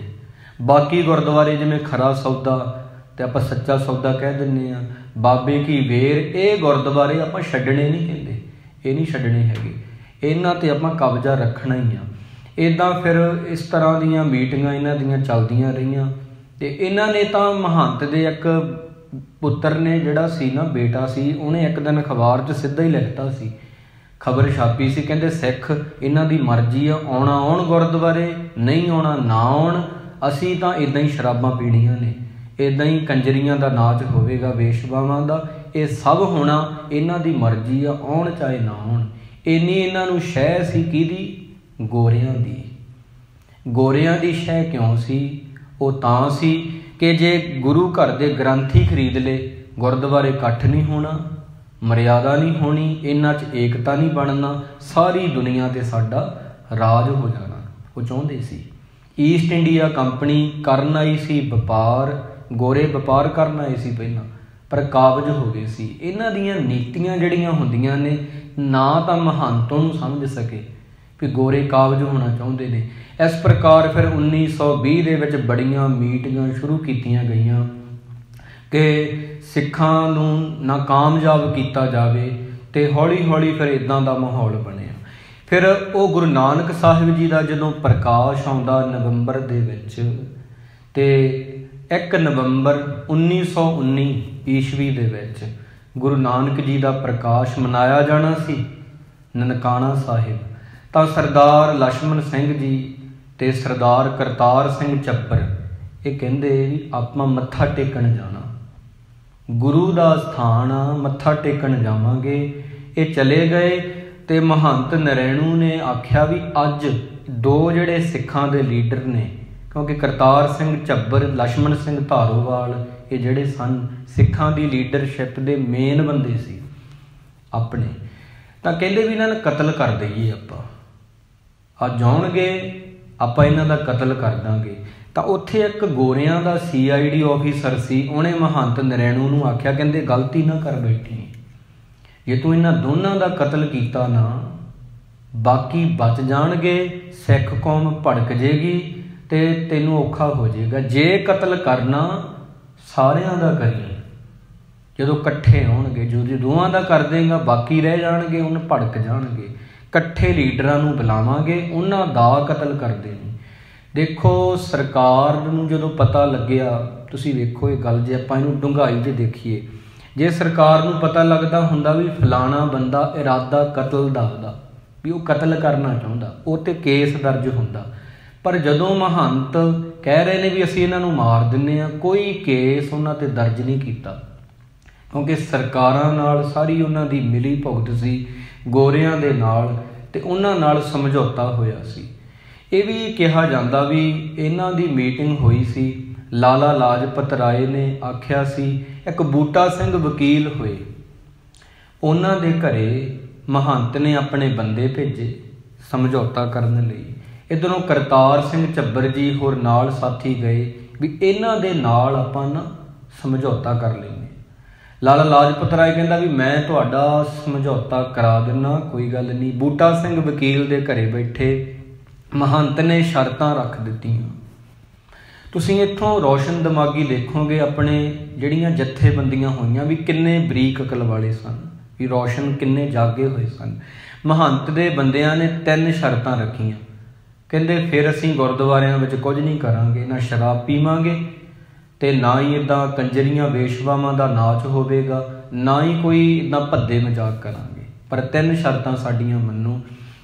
ਬਾਕੀ ਗੁਰਦੁਆਰੇ ਜਿਵੇਂ ਖਰਾ ਸੌਦਾ ਤੇ ਆਪਾਂ ਸੱਚਾ ਸੌਦਾ ਕਹਿ ਦਿੰਦੇ ਹਾਂ, ਬਾਬੇ ਕੀ ਵੇਰ, ਇਹ ਗੁਰਦੁਆਰੇ ਆਪਾਂ ਛੱਡਣੇ ਨਹੀਂ ਕਹਿੰਦੇ, ਇਹ ਨਹੀਂ ਛੱਡਣੇ ਹੈਗੇ, ਇਹਨਾਂ 'ਤੇ ਆਪਾਂ ਕਬਜ਼ਾ ਰੱਖਣਾ ਹੀ ਆ। ਇੱਦਾਂ ਫਿਰ ਇਸ ਤਰ੍ਹਾਂ ਦੀਆਂ ਮੀਟਿੰਗਾਂ ਇਹਨਾਂ ਦੀਆਂ ਚੱਲਦੀਆਂ ਰਹੀਆਂ। ਤੇ ਇਹਨਾਂ ਨੇ ਤਾਂ ਮਹੰਤ ਦੇ ਇੱਕ ਪੁੱਤਰ ਨੇ ਜਿਹੜਾ ਸੀ ਨਾ, ਬੇਟਾ ਸੀ, ਉਹਨੇ ਇੱਕ ਦਿਨ ਅਖਬਾਰ 'ਚ ਸਿੱਧਾ ਹੀ ਲਿਖਤਾ ਸੀ, ਖਬਰ ਛਾਪੀ ਸੀ, ਕਹਿੰਦੇ ਸਿੱਖ ਇਹਨਾਂ ਦੀ ਮਰਜ਼ੀ ਆ, ਆਉਣਾ ਆਉਣ ਗੁਰਦੁਆਰੇ, ਨਹੀਂ ਆਉਣਾ ਨਾ ਆਉਣ, ਅਸੀਂ ਤਾਂ ਇੱਦਾਂ ਹੀ ਸ਼ਰਾਬਾਂ ਪੀਣੀਆਂ ਨੇ, ਇੱਦਾਂ ਹੀ ਕੰਜਰੀਆਂ ਦਾ ਨਾਚ ਹੋਵੇਗਾ, ਵੇਸ਼ਵਾਵਾਂ ਦਾ, ਇਹ ਸਭ ਹੋਣਾ ਇਹਨਾਂ ਦੀ ਮਰਜ਼ੀ ਆ, ਆਉਣ ਚਾਹੇ ਨਾ ਆਉਣ। ਇੰਨੀ ਇਹਨਾਂ ਨੂੰ ਸ਼ਹਿ ਸੀ, ਕਿਹਦੀ? ਗੋਰਿਆਂ ਦੀ। ਗੋਰਿਆਂ ਦੀ ਸ਼ਹਿ ਕਿਉਂ ਸੀ? ਉਹ ਤਾਂ ਸੀ ਕਿ ਜੇ ਗੁਰੂ ਘਰ ਦੇ ਗ੍ਰੰਥੀ ਖਰੀਦ ਲਏ, ਗੁਰਦੁਆਰੇ ਇਕੱਠ ਨਹੀਂ ਹੋਣਾ, ਮਰਿਆਦਾ ਨਹੀਂ ਹੋਣੀ, ਇਹਨਾਂ 'ਚ ਏਕਤਾ ਨਹੀਂ ਬਣਨਾ, ਸਾਰੀ ਦੁਨੀਆ 'ਤੇ ਸਾਡਾ ਰਾਜ ਹੋ ਜਾਣਾ। ਉਹ ਚਾਹੁੰਦੇ ਸੀ। ਈਸਟ ਇੰਡੀਆ ਕੰਪਨੀ ਕਰਨ ਆਈ ਸੀ ਵਪਾਰ, ਗੋਰੇ ਵਪਾਰ ਕਰਨ ਆਏ ਸੀ ਪਹਿਲਾਂ, ਪਰ ਕਾਬਜ਼ ਹੋ ਗਏ ਸੀ। ਇਹਨਾਂ ਦੀਆਂ ਨੀਤੀਆਂ ਜਿਹੜੀਆਂ ਹੁੰਦੀਆਂ ਨੇ, ਨਾ ਤਾਂ ਮਹੰਤ ਨੂੰ ਸਮਝ ਸਕੇ ਵੀ ਗੋਰੇ ਕਾਬਜ਼ ਹੋਣਾ ਚਾਹੁੰਦੇ ਨੇ। ਇਸ ਪ੍ਰਕਾਰ ਫਿਰ 1920 ਦੇ ਵਿੱਚ ਬੜੀਆਂ ਮੀਟਿੰਗਾਂ ਸ਼ੁਰੂ ਕੀਤੀਆਂ ਗਈਆਂ ਕਿ ਸਿੱਖਾਂ ਨੂੰ ਨਾਕਾਮਯਾਬ ਕੀਤਾ ਜਾਵੇ, ਤੇ ਹੌਲੀ ਹੌਲੀ ਫਿਰ ਇੱਦਾਂ ਦਾ ਮਾਹੌਲ ਬਣਿਆ। ਫਿਰ ਉਹ ਗੁਰੂ ਨਾਨਕ ਸਾਹਿਬ ਜੀ ਦਾ ਜਦੋਂ ਪ੍ਰਕਾਸ਼ ਆਉਂਦਾ ਨਵੰਬਰ ਦੇ ਵਿੱਚ, ਤੇ 1 ਨਵੰਬਰ 1919 ਈਸਵੀ ਦੇ ਵਿੱਚ ਗੁਰੂ ਨਾਨਕ ਜੀ ਦਾ ਪ੍ਰਕਾਸ਼ ਮਨਾਇਆ ਜਾਣਾ ਸੀ ਨਨਕਾਣਾ ਸਾਹਿਬ, ਤਾਂ ਸਰਦਾਰ ਲਛਮਣ ਸਿੰਘ ਜੀ ਤੇ ਸਰਦਾਰ ਕਰਤਾਰ ਸਿੰਘ ਚੱਬਰ ਇਹ ਕਹਿੰਦੇ ਵੀ ਆਪਾਂ ਮੱਥਾ ਟੇਕਣ ਜਾਣਾ, ਗੁਰੂ ਦਾ ਸਥਾਨ ਆ, ਮੱਥਾ ਟੇਕਣ ਜਾਵਾਂਗੇ। ਇਹ ਚਲੇ ਗਏ ਤੇ ਮਹੰਤ ਨਰੈਣੂ ਨੇ ਆਖਿਆ ਵੀ ਅੱਜ ਦੋ ਜਿਹੜੇ ਸਿੱਖਾਂ ਦੇ ਲੀਡਰ ਨੇ, ਕਿਉਂਕਿ ਕਰਤਾਰ ਸਿੰਘ ਚੱਬਰ, ਲਛਮਣ ਸਿੰਘ ਧਾਰੋਵਾਲ, ਇਹ ਜਿਹੜੇ ਸਨ ਸਿੱਖਾਂ ਦੀ ਲੀਡਰਸ਼ਿਪ ਦੇ ਮੇਨ ਬੰਦੇ ਸੀ ਆਪਣੇ, ਤਾਂ ਕਹਿੰਦੇ ਵੀ ਇਹਨਾਂ ਨੂੰ ਕਤਲ ਕਰ ਦਈਏ ਆਪਾਂ, ਅੱਜ ਆਉਣਗੇ ਆਪਾਂ ਇਹਨਾਂ ਦਾ ਕਤਲ ਕਰ ਦਾਂਗੇ। ਤਾਂ ਉੱਥੇ ਇੱਕ ਗੋਰਿਆਂ ਦਾ CID ਆਫੀਸਰ ਸੀ, ਉਹਨੇ ਮਹੰਤ ਨਰੈਣੂ ਨੂੰ ਆਖਿਆ, ਕਹਿੰਦੇ ਗਲਤੀ ਨਾ ਕਰ ਬੈਠੀ, ਜੇ ਤੂੰ ਇਹਨਾਂ ਦੋਨਾਂ ਦਾ ਕਤਲ ਕੀਤਾ ਨਾ, ਬਾਕੀ ਬਚ ਜਾਣਗੇ, ਸਿੱਖ ਕੌਮ ਭੜਕ ਜੇਗੀ ਤੇ ਤੈਨੂੰ ਔਖਾ ਹੋ ਜਾਏਗਾ। ਜੇ ਕਤਲ ਕਰਨਾ ਸਾਰਿਆਂ ਦਾ ਕਰੀ, ਜਦੋਂ ਇਕੱਠੇ ਹੋਣਗੇ, ਜੋ ਦੋਵਾਂ ਦਾ ਕਰ ਦੇਗਾ ਬਾਕੀ ਰਹਿ ਜਾਣਗੇ, ਉਹਨੂੰ ਭੜਕ ਜਾਣਗੇ, ਇਕੱਠੇ ਲੀਡਰਾਂ ਨੂੰ ਬੁਲਾਵਾਂਗੇ, ਉਹਨਾਂ ਦਾ ਕਤਲ ਕਰਦੇ ਨੇ। ਦੇਖੋ ਸਰਕਾਰ ਨੂੰ ਜਦੋਂ ਪਤਾ ਲੱਗਿਆ, ਤੁਸੀਂ ਵੇਖੋ ਇਹ ਗੱਲ, ਜੇ ਆਪਾਂ ਇਹਨੂੰ ਡੂੰਘਾਈ 'ਚ ਦੇਖੀਏ, ਜੇ ਸਰਕਾਰ ਨੂੰ ਪਤਾ ਲੱਗਦਾ ਹੁੰਦਾ ਵੀ ਫਲਾਣਾ ਬੰਦਾ ਇਰਾਦਾ ਕਤਲ ਦਾ ਉਹਦਾ, ਵੀ ਉਹ ਕਤਲ ਕਰਨਾ ਚਾਹੁੰਦਾ, ਉਹ 'ਤੇ ਕੇਸ ਦਰਜ ਹੁੰਦਾ। ਪਰ ਜਦੋਂ ਮਹੰਤ ਕਹਿ ਰਹੇ ਨੇ ਵੀ ਅਸੀਂ ਇਹਨਾਂ ਨੂੰ ਮਾਰ ਦਿੰਦੇ ਹਾਂ, ਕੋਈ ਕੇਸ ਉਹਨਾਂ 'ਤੇ ਦਰਜ ਨਹੀਂ ਕੀਤਾ, ਕਿਉਂਕਿ ਸਰਕਾਰਾਂ ਨਾਲ ਸਾਰੀ ਉਹਨਾਂ ਦੀ ਮਿਲੀ ਭੁਗਤ ਸੀ ਗੋਰਿਆਂ ਦੇ ਨਾਲ, ਤੇ ਉਹਨਾਂ ਨਾਲ ਸਮਝੌਤਾ ਹੋਇਆ ਸੀ। ਇਹ ਵੀ ਕਿਹਾ ਜਾਂਦਾ ਵੀ ਇਹਨਾਂ ਦੀ ਮੀਟਿੰਗ ਹੋਈ ਸੀ, ਲਾਲਾ ਲਾਜਪਤ ਰਾਏ ਨੇ ਆਖਿਆ ਸੀ, ਇੱਕ ਬੂਟਾ ਸਿੰਘ ਵਕੀਲ ਹੋਏ, ਉਹਨਾਂ ਦੇ ਘਰੇ ਮਹੰਤ ਨੇ ਆਪਣੇ ਬੰਦੇ ਭੇਜੇ ਸਮਝੌਤਾ ਕਰਨ ਲਈ। ਇੱਧਰੋਂ ਕਰਤਾਰ ਸਿੰਘ ਚੱਬਰ ਜੀ ਹੋਰ ਨਾਲ ਸਾਥੀ ਗਏ ਵੀ ਇਹਨਾਂ ਦੇ ਨਾਲ ਆਪਾਂ ਨਾ ਸਮਝੌਤਾ ਕਰ ਲੈਂਦੇ। ਲਾਲਾ ਲਾਜਪਤ ਰਾਏ ਕਹਿੰਦਾ ਵੀ ਮੈਂ ਤੁਹਾਡਾ ਸਮਝੌਤਾ ਕਰਾ ਦਿੰਦਾ, ਕੋਈ ਗੱਲ ਨਹੀਂ। ਬੂਟਾ ਸਿੰਘ ਵਕੀਲ ਦੇ ਘਰੇ ਬੈਠੇ, ਮਹੰਤ ਨੇ ਸ਼ਰਤਾਂ ਰੱਖ ਦਿੱਤੀਆਂ। ਤੁਸੀਂ ਇੱਥੋਂ ਰੋਸ਼ਨ ਦਿਮਾਗੀ ਦੇਖੋਗੇ ਆਪਣੇ ਜਿਹੜੀਆਂ ਜਥੇਬੰਦੀਆਂ ਹੋਈਆਂ ਵੀ ਕਿੰਨੇ ਬਰੀਕ ਅਕਲ ਵਾਲੇ ਸਨ, ਵੀ ਰੋਸ਼ਨ ਕਿੰਨੇ ਜਾਗੇ ਹੋਏ ਸਨ। ਮਹੰਤ ਦੇ ਬੰਦਿਆਂ ਨੇ 3 ਸ਼ਰਤਾਂ ਰੱਖੀਆਂ, ਕਹਿੰਦੇ ਫਿਰ ਅਸੀਂ ਗੁਰਦੁਆਰਿਆਂ ਵਿੱਚ ਕੁਝ ਨਹੀਂ ਕਰਾਂਗੇ, ਨਾ ਸ਼ਰਾਬ ਪੀਵਾਂਗੇ ਤੇ ਨਾ ਹੀ ਇੱਦਾਂ ਕੰਜਰੀਆਂ ਵੇਸ਼ਵਾਵਾਂ ਦਾ ਨਾਚ ਹੋਵੇਗਾ, ਨਾ ਹੀ ਕੋਈ ਇੱਦਾਂ ਭੱਦੇ ਮਜ਼ਾਕ ਕਰਾਂਗੇ, ਪਰ 3 ਸ਼ਰਤਾਂ ਸਾਡੀਆਂ ਮੰਨੋ।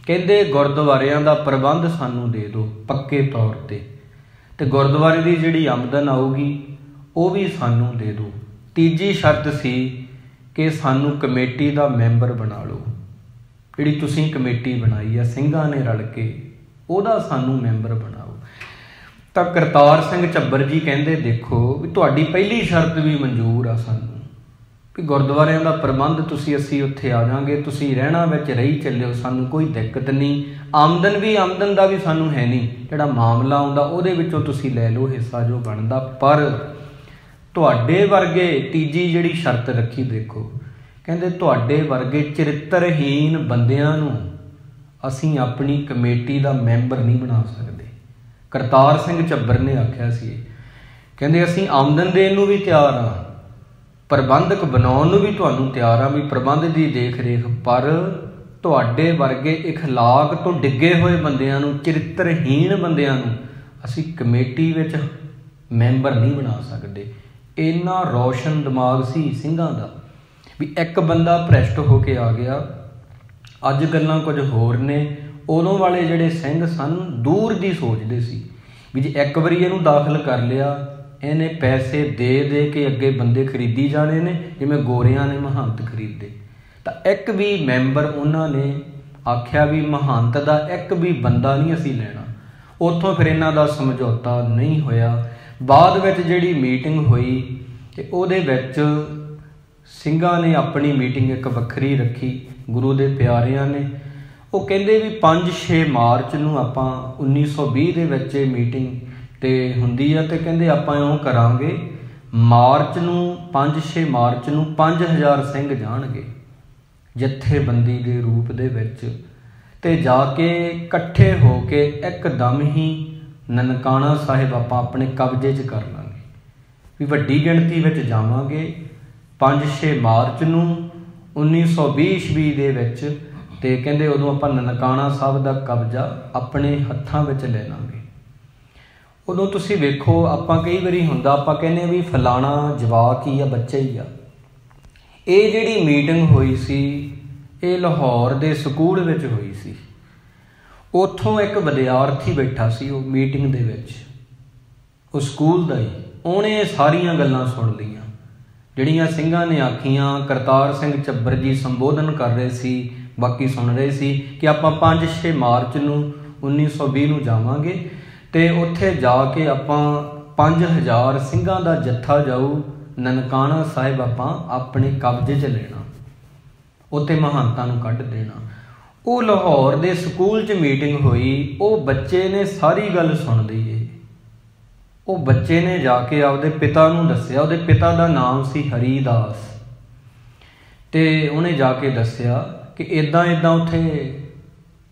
ਕਹਿੰਦੇ ਗੁਰਦੁਆਰਿਆਂ ਦਾ ਪ੍ਰਬੰਧ ਸਾਨੂੰ ਦੇ ਦਿਓ ਪੱਕੇ ਤੌਰ 'ਤੇ ਗੁਰਦੁਆਰੇ ਦੀ ਜਿਹੜੀ ਆਮਦਨ ਆਊਗੀ ਉਹ ਵੀ ਸਾਨੂੰ ਦੇ ਦਿਓ। ਤੀਜੀ ਸ਼ਰਤ ਸੀ ਕਿ ਸਾਨੂੰ ਕਮੇਟੀ ਦਾ ਮੈਂਬਰ ਬਣਾ ਲਓ, ਜਿਹੜੀ ਤੁਸੀਂ ਕਮੇਟੀ ਬਣਾਈ ਆ ਸਿੰਘਾਂ ਨੇ ਰਲ ਕੇ, ਉਹਦਾ ਸਾਨੂੰ ਮੈਂਬਰ ਬਣਾਓ। ਤਾਂ ਕਰਤਾਰ ਸਿੰਘ ਝੱਬਰ ਜੀ ਕਹਿੰਦੇ ਦੇਖੋ ਵੀ ਤੁਹਾਡੀ ਪਹਿਲੀ ਸ਼ਰਤ ਵੀ ਮਨਜ਼ੂਰ ਆ ਸਾਨੂੰ, ਵੀ ਗੁਰਦੁਆਰਿਆਂ ਦਾ ਪ੍ਰਬੰਧ ਅਸੀਂ ਉੱਥੇ ਆ ਜਾਵਾਂਗੇ, ਤੁਸੀਂ ਰਹਿਣਾ ਵਿੱਚ ਰਹੀ ਚੱਲਿਓ, ਸਾਨੂੰ ਕੋਈ ਦਿੱਕਤ ਨਹੀਂ। ਆਮਦਨ ਦਾ ਵੀ ਸਾਨੂੰ ਹੈ ਨਹੀਂ, ਜਿਹੜਾ ਮਾਮਲਾ ਆਉਂਦਾ ਉਹਦੇ ਵਿੱਚੋਂ ਤੁਸੀਂ ਲੈ ਲਓ ਹਿੱਸਾ ਜੋ ਬਣਦਾ, ਪਰ ਤੁਹਾਡੇ ਵਰਗੇ ਤੀਜੀ ਜਿਹੜੀ ਸ਼ਰਤ ਰੱਖੀ ਦੇਖੋ, ਕਹਿੰਦੇ ਤੁਹਾਡੇ ਵਰਗੇ ਚਰਿੱਤਰਹੀਣ ਬੰਦਿਆਂ ਨੂੰ ਅਸੀਂ ਆਪਣੀ ਕਮੇਟੀ ਦਾ ਮੈਂਬਰ ਨਹੀਂ ਬਣਾ ਸਕਦੇ। ਕਰਤਾਰ ਸਿੰਘ ਝੱਬਰ ਨੇ ਆਖਿਆ ਸੀ, ਕਹਿੰਦੇ ਅਸੀਂ ਆਮਦਨ ਦੇਣ ਨੂੰ ਵੀ ਤਿਆਰ ਹਾਂ, ਪ੍ਰਬੰਧਕ ਬਣਾਉਣ ਨੂੰ ਵੀ ਤੁਹਾਨੂੰ ਤਿਆਰ ਹਾਂ, ਵੀ ਪ੍ਰਬੰਧ ਦੀ ਦੇਖ ਰੇਖ, ਪਰ ਤੁਹਾਡੇ ਵਰਗੇ ਇਖਲਾਕ ਤੋਂ ਡਿੱਗੇ ਹੋਏ ਬੰਦਿਆਂ ਨੂੰ, ਚਰਿੱਤਰਹੀਣ ਬੰਦਿਆਂ ਨੂੰ ਅਸੀਂ ਕਮੇਟੀ ਵਿੱਚ ਮੈਂਬਰ ਨਹੀਂ ਬਣਾ ਸਕਦੇ। ਇੰਨਾ ਰੌਸ਼ਨ ਦਿਮਾਗ ਸੀ ਸਿੰਘਾਂ ਦਾ ਵੀ ਇੱਕ ਬੰਦਾ ਭ੍ਰਿਸ਼ਟ ਹੋ ਕੇ ਆ ਗਿਆ। ਅੱਜ ਗੱਲਾਂ ਕੁਝ ਹੋਰ ਨੇ, ਉਦੋਂ ਵਾਲੇ ਜਿਹੜੇ ਸਿੰਘ ਸਨ ਦੂਰ ਦੀ ਸੋਚਦੇ ਸੀ ਵੀ ਜੇ ਇੱਕ ਵਾਰੀ ਇਹਨੂੰ ਦਾਖਲ ਕਰ ਲਿਆ, ਇਹਨੇ ਪੈਸੇ ਦੇ ਕੇ ਅੱਗੇ ਬੰਦੇ ਖਰੀਦੀ ਜਾਣੇ ਨੇ, ਜਿਵੇਂ ਗੋਰਿਆਂ ਨੇ ਮਹੰਤ ਖਰੀਦੇ। ਤਾਂ ਇੱਕ ਵੀ ਮੈਂਬਰ ਉਹਨਾਂ ਨੇ ਆਖਿਆ ਵੀ ਮਹੰਤ ਦਾ ਇੱਕ ਵੀ ਬੰਦਾ ਨਹੀਂ ਅਸੀਂ ਲੈਣਾ। ਉੱਥੋਂ ਫਿਰ ਇਹਨਾਂ ਦਾ ਸਮਝੌਤਾ ਨਹੀਂ ਹੋਇਆ। ਬਾਅਦ ਵਿੱਚ ਜਿਹੜੀ ਮੀਟਿੰਗ ਹੋਈ ਅਤੇ ਉਹਦੇ ਵਿੱਚ ਸਿੰਘਾਂ ਨੇ ਆਪਣੀ ਮੀਟਿੰਗ ਇੱਕ ਵੱਖਰੀ ਰੱਖੀ, ਗੁਰੂ ਦੇ ਪਿਆਰਿਆਂ ਨੇ। ਉਹ ਕਹਿੰਦੇ ਵੀ 5-6 ਮਾਰਚ ਨੂੰ ਆਪਾਂ 1920 ਦੇ ਵਿੱਚ ਇਹ ਮੀਟਿੰਗ ਤੇ ਹੁੰਦੀ ਆ, ਅਤੇ ਕਹਿੰਦੇ ਆਪਾਂ ਇਉਂ ਕਰਾਂਗੇ, ਮਾਰਚ ਨੂੰ 5-6 ਮਾਰਚ ਨੂੰ 5000 ਸਿੰਘ ਜਾਣਗੇ ਜਥੇਬੰਦੀ ਦੇ ਰੂਪ ਦੇ ਵਿੱਚ, ਅਤੇ ਜਾ ਕੇ ਇਕੱਠੇ ਹੋ ਕੇ ਇੱਕਦਮ ਹੀ ਨਨਕਾਣਾ ਸਾਹਿਬ ਆਪਾਂ ਆਪਣੇ ਕਬਜ਼ੇ 'ਚ ਕਰ ਲਾਂਗੇ, ਵੀ ਵੱਡੀ ਗਿਣਤੀ ਵਿੱਚ ਜਾਵਾਂਗੇ 5-6 ਮਾਰਚ ਨੂੰ 1920 ਈਸਵੀ ਦੇ ਵਿੱਚ, ਅਤੇ ਕਹਿੰਦੇ ਉਦੋਂ ਆਪਾਂ ਨਨਕਾਣਾ ਸਾਹਿਬ ਦਾ ਕਬਜ਼ਾ ਆਪਣੇ ਹੱਥਾਂ ਵਿੱਚ ਲੈ ਲਾਂਗੇ। ਉਦੋਂ ਤੁਸੀਂ ਵੇਖੋ, ਆਪਾਂ ਕਈ ਵਾਰੀ ਹੁੰਦਾ ਆਪਾਂ ਕਹਿੰਦੇ ਵੀ ਫਲਾਣਾ ਜਵਾਕ ਹੀ ਆ, ਬੱਚਾ ਹੀ ਆ। ਇਹ ਜਿਹੜੀ ਮੀਟਿੰਗ ਹੋਈ ਸੀ ਇਹ ਲਾਹੌਰ ਦੇ ਸਕੂਲ ਵਿੱਚ ਹੋਈ ਸੀ। ਉੱਥੋਂ ਇੱਕ ਵਿਦਿਆਰਥੀ ਬੈਠਾ ਸੀ ਉਹ ਮੀਟਿੰਗ ਦੇ ਵਿੱਚ, ਉਹ ਸਕੂਲ ਦਾ ਹੀ, ਉਹਨੇ ਸਾਰੀਆਂ ਗੱਲਾਂ ਸੁਣ ਲਈਆਂ ਜਿਹੜੀਆਂ ਸਿੰਘਾਂ ਨੇ ਆਖੀਆਂ। ਕਰਤਾਰ ਸਿੰਘ ਝੱਬਰ ਜੀ ਸੰਬੋਧਨ ਕਰ ਰਹੇ ਸੀ, ਬਾਕੀ ਸੁਣ ਰਹੇ ਸੀ ਕਿ ਆਪਾਂ 5-6 ਮਾਰਚ ਨੂੰ 1920 ਨੂੰ ਜਾਵਾਂਗੇ, ਅਤੇ ਉੱਥੇ ਜਾ ਕੇ ਆਪਾਂ 5000 ਸਿੰਘਾਂ ਦਾ ਜੱਥਾ ਜਾਊ, ਨਨਕਾਣਾ ਸਾਹਿਬ ਆਪਾਂ ਆਪਣੇ ਕਬਜ਼ੇ 'ਚ ਲੈਣਾ, ਉੱਥੇ ਮਹੰਤਾਂ ਨੂੰ ਕੱਢ ਦੇਣਾ। ਉਹ ਲਾਹੌਰ ਦੇ ਸਕੂਲ 'ਚ ਮੀਟਿੰਗ ਹੋਈ। ਉਹ ਬੱਚੇ ਨੇ ਸਾਰੀ ਗੱਲ ਸੁਣ ਲਈ। ਉਹ ਬੱਚੇ ਨੇ ਜਾ ਕੇ ਆਪਦੇ ਪਿਤਾ ਨੂੰ ਦੱਸਿਆ, ਉਹਦੇ ਪਿਤਾ ਦਾ ਨਾਮ ਸੀ ਹਰੀਦਾਸ, ਅਤੇ ਉਹਨੇ ਜਾ ਕੇ ਦੱਸਿਆ ਕਿ ਇੱਦਾਂ ਉੱਥੇ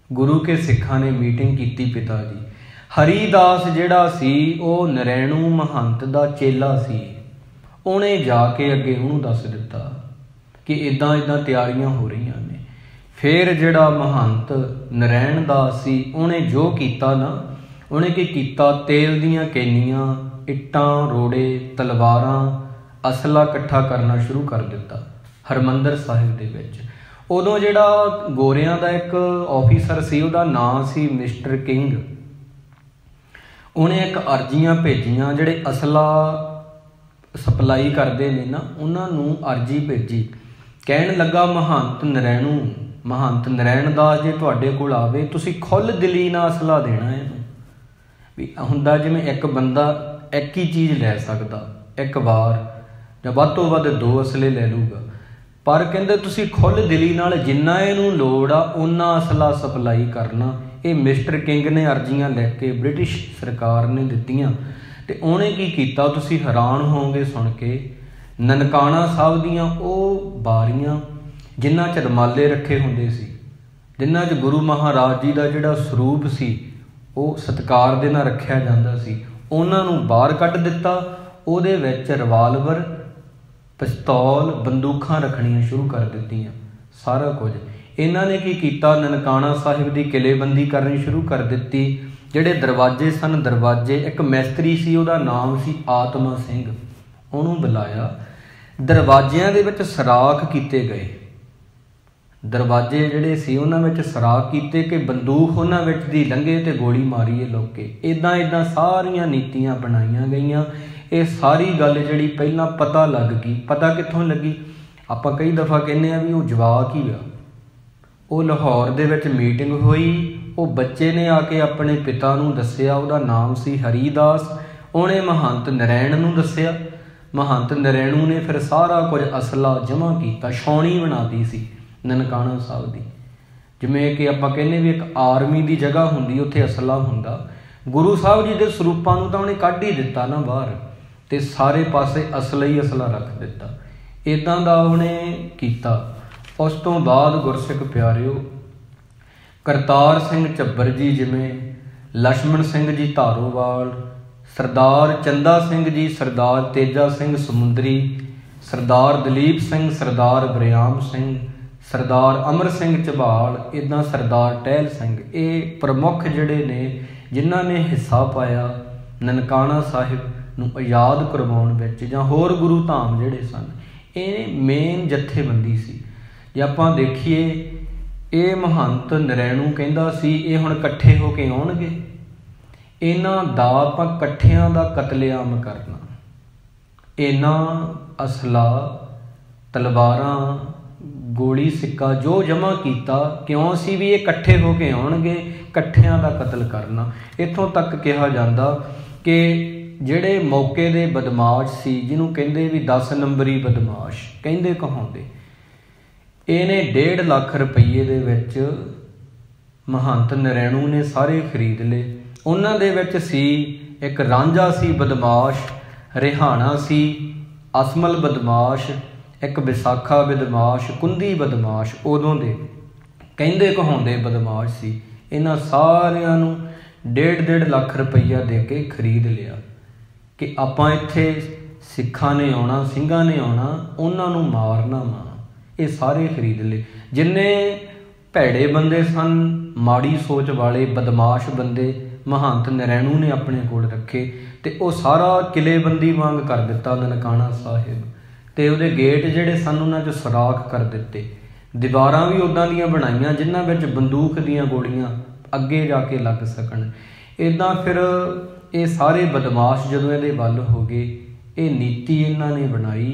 ਗੁਰੂ ਕੇ ਸਿੱਖਾਂ ਨੇ ਮੀਟਿੰਗ ਕੀਤੀ ਪਿਤਾ ਜੀ। ਹਰੀਦਾਸ ਜਿਹੜਾ ਸੀ ਉਹ ਨਰੈਣੂ ਮਹੰਤ ਦਾ ਚੇਲਾ ਸੀ। ਉਹਨੇ ਜਾ ਕੇ ਅੱਗੇ ਉਹਨੂੰ ਦੱਸ ਦਿੱਤਾ ਕਿ ਇੱਦਾਂ ਤਿਆਰੀਆਂ ਹੋ ਰਹੀਆਂ ਨੇ। ਫਿਰ ਜਿਹੜਾ ਮਹੰਤ ਨਰੈਣ ਦਾਸ ਸੀ ਉਹਨੇ ਜੋ ਕੀਤਾ ਨਾ, ਉਹਨੇ ਕੀ ਕੀਤਾ, ਤੇਲ ਦੀਆਂ ਕੈਨੀਆਂ, ਇੱਟਾਂ, ਰੋੜੇ, ਤਲਵਾਰਾਂ, ਅਸਲਾ ਇਕੱਠਾ ਕਰਨਾ ਸ਼ੁਰੂ ਕਰ ਦਿੱਤਾ ਹਰਿਮੰਦਰ ਸਾਹਿਬ ਦੇ ਵਿੱਚ। ਉਦੋਂ ਜਿਹੜਾ ਗੋਰਿਆਂ ਦਾ ਇੱਕ ਆਫੀਸਰ ਸੀ, ਉਹਦਾ ਨਾਂ ਸੀ ਮਿਸਟਰ ਕਿੰਗ। ਉਹਨੇ ਇੱਕ ਅਰਜ਼ੀਆਂ ਭੇਜੀਆਂ, ਜਿਹੜੇ ਅਸਲਾ ਸਪਲਾਈ ਕਰਦੇ ਨੇ ਨਾ ਉਹਨਾਂ ਨੂੰ ਅਰਜ਼ੀ ਭੇਜੀ, ਕਹਿਣ ਲੱਗਾ ਮਹੰਤ ਨਰੈਣ ਦਾਸ ਜੇ ਤੁਹਾਡੇ ਕੋਲ ਆਵੇ, ਤੁਸੀਂ ਖੁੱਲ੍ਹ ਦਿਲੀ ਨਾਲ ਅਸਲਾ ਦੇਣਾ ਇਹਨੂੰ। ਵੀ ਹੁੰਦਾ ਜਿਵੇਂ ਇੱਕ ਬੰਦਾ ਇੱਕ ਹੀ ਚੀਜ਼ ਲੈ ਸਕਦਾ ਇੱਕ ਵਾਰ, ਜਾਂ ਵੱਧ ਤੋਂ ਵੱਧ 2 ਅਸਲੇ ਲੈ ਲੂਗਾ, ਪਰ ਕਹਿੰਦੇ ਤੁਸੀਂ ਖੁੱਲ੍ਹ ਦਿਲੀ ਨਾਲ ਜਿੰਨਾ ਇਹਨੂੰ ਲੋੜ ਆ ਓਨਾ ਅਸਲਾ ਸਪਲਾਈ ਕਰਨਾ। ਇਹ ਮਿਸਟਰ ਕਿੰਗ ਨੇ ਅਰਜ਼ੀਆਂ ਲੈ ਕੇ ਬ੍ਰਿਟਿਸ਼ ਸਰਕਾਰ ਨੇ ਦਿੱਤੀਆਂ, ਅਤੇ ਉਹਨੇ ਕੀ ਕੀਤਾ ਤੁਸੀਂ ਹੈਰਾਨ ਹੋਵੋਗੇ ਸੁਣ ਕੇ। ਨਨਕਾਣਾ ਸਾਹਿਬ ਦੀਆਂ ਉਹ ਬਾਰੀਆਂ ਜਿਨ੍ਹਾਂ 'ਚ ਰੁਮਾਲੇ ਰੱਖੇ ਹੁੰਦੇ ਸੀ, ਜਿਨ੍ਹਾਂ 'ਚ ਗੁਰੂ ਮਹਾਰਾਜ ਜੀ ਦਾ ਜਿਹੜਾ ਸਰੂਪ ਸੀ ਉਹ ਸਤਿਕਾਰ ਦੇ ਨਾਲ ਰੱਖਿਆ ਜਾਂਦਾ ਸੀ, ਉਹਨਾਂ ਨੂੰ ਬਾਹਰ ਕੱਢ ਦਿੱਤਾ। ਉਹਦੇ ਵਿੱਚ ਰਿਵਾਲਵਰ, ਪਿਸਤੌਲ, ਬੰਦੂਕਾਂ ਰੱਖਣੀਆਂ ਸ਼ੁਰੂ ਕਰ ਦਿੱਤੀਆਂ, ਸਾਰਾ ਕੁਝ। ਇਹਨਾਂ ਨੇ ਕੀ ਕੀਤਾ, ਨਨਕਾਣਾ ਸਾਹਿਬ ਦੀ ਕਿਲ੍ਹੇਬੰਦੀ ਕਰਨੀ ਸ਼ੁਰੂ ਕਰ ਦਿੱਤੀ। ਜਿਹੜੇ ਦਰਵਾਜ਼ੇ ਸਨ, ਦਰਵਾਜ਼ੇ, ਇੱਕ ਮਿਸਤਰੀ ਸੀ ਉਹਦਾ ਨਾਮ ਸੀ ਆਤਮਾ ਸਿੰਘ, ਉਹਨੂੰ ਬੁਲਾਇਆ। ਦਰਵਾਜ਼ਿਆਂ ਦੇ ਵਿੱਚ ਸੁਰਾਖ ਕੀਤੇ ਗਏ, दरवाजे जिहड़े सी उन्हां विच सराख कीते कि बंदूक उन्हां विच दी लंघे ते गोली मारीए लोके। इदां इदां सारियां नीतियां बनाईयां गईयां। ये सारी गल जिहड़ी पहिलां पता लग गई। पता कित्थों लगी? आपां कई दफ़ा कहने आ भी वो जवाक ही आ। वो लाहौर दे विच मीटिंग होई, वो बच्चे ने आके अपने पिता नूं दस्सिया, उहदा नाम सी हरीदास। उहने महंत नरैण नूं दस्सिया। महंत नरैणू ने फिर सारा कुछ असला जमा किया, छाउणी बनाती सी ननकाणा साहिब दी। जिवें कि आपां कहने भी एक आर्मी की जगह हुंदी, उत्थे असला हुंदा। गुरु साहब जी के सरूपां नूं तां उहने कढ ही दिता ना बाहर, ते सारे पासे असला ही असला रख दिता। इदां दा उहने कीता। उस तो बाद गुरसिख प्यारिओ, करतार सिंह झब्बर जी जिवें, लक्ष्मण सिंह जी धारोवाल, सरदार चंदा सिंह जी, सरदार तेजा सिंह समुंदरी, सरदार दलीप सिंह, सरदार बरियाम सिंह, सरदार अमर सिंह झबाल, इदां सरदार टहल सिंह, ये प्रमुख जिहड़े ने जिन्हां ने हिस्सा पाया ननकाणा साहिब नूं आज़ाद करवाउण विच जां होर गुरु धाम जिहड़े सन, ये मेन जथेबंदी सी। जे आपां देखीए, ये महंत नरैणू कहंदा सी ये हुण इकट्ठे हो के आउणगे, इन्हां दा आपां इकट्ठियां दा कतलेआम करना। इन्हां असला, तलवारां, गोली सिक्का जो जमा किया क्यों सी भी ये इकट्ठे हो के आउणगे, इकट्ठियां दा कतल करना। इत्थों तक कहा जाता कि जिहड़े मौके दे बदमाश सी, जिन्हों कहंदे भी 10 नंबरी बदमाश कहंदे कहाउंदे, इहने 1.5 लाख रुपये दे विच महंत नरैणू ने सारे खरीद ले। उन्हां दे विच सी एक रांझा सी बदमाश, रिहाना सी असमल बदमाश, एक विसाखा बदमाश, कुंदी बदमाश, उदों दे कहंदे कहाउंदे बदमाश सी। इन्हां सारियां नूं 1.5 लाख रुपया दे के खरीद लिया कि आपां इत्थे सिखां ने आउणा, ਸਿੰਘਾਂ ने आउणा, उन्हां नूं मारना वा। ये सारे खरीद ले। जिन्ने भैड़े बंदे सन, माड़ी सोच वाले बदमाश बंदे महंत नरैणू ने अपने कोल रखे, ते वो सारा किलेबंदी वांग कर दिता ननकाणा साहिब। ते उहदे गेट जिहड़े सन उन्हां 'च सराख कर दिते। दीवारां भी उदां दियां बनाईयां जिन्हां विच बंदूक दीयां गोलियां अगे जाके लग सकण। इदां फिर ये सारे बदमाश जदों इहदे वल हो गए, ये नीति इन्हां ने बनाई।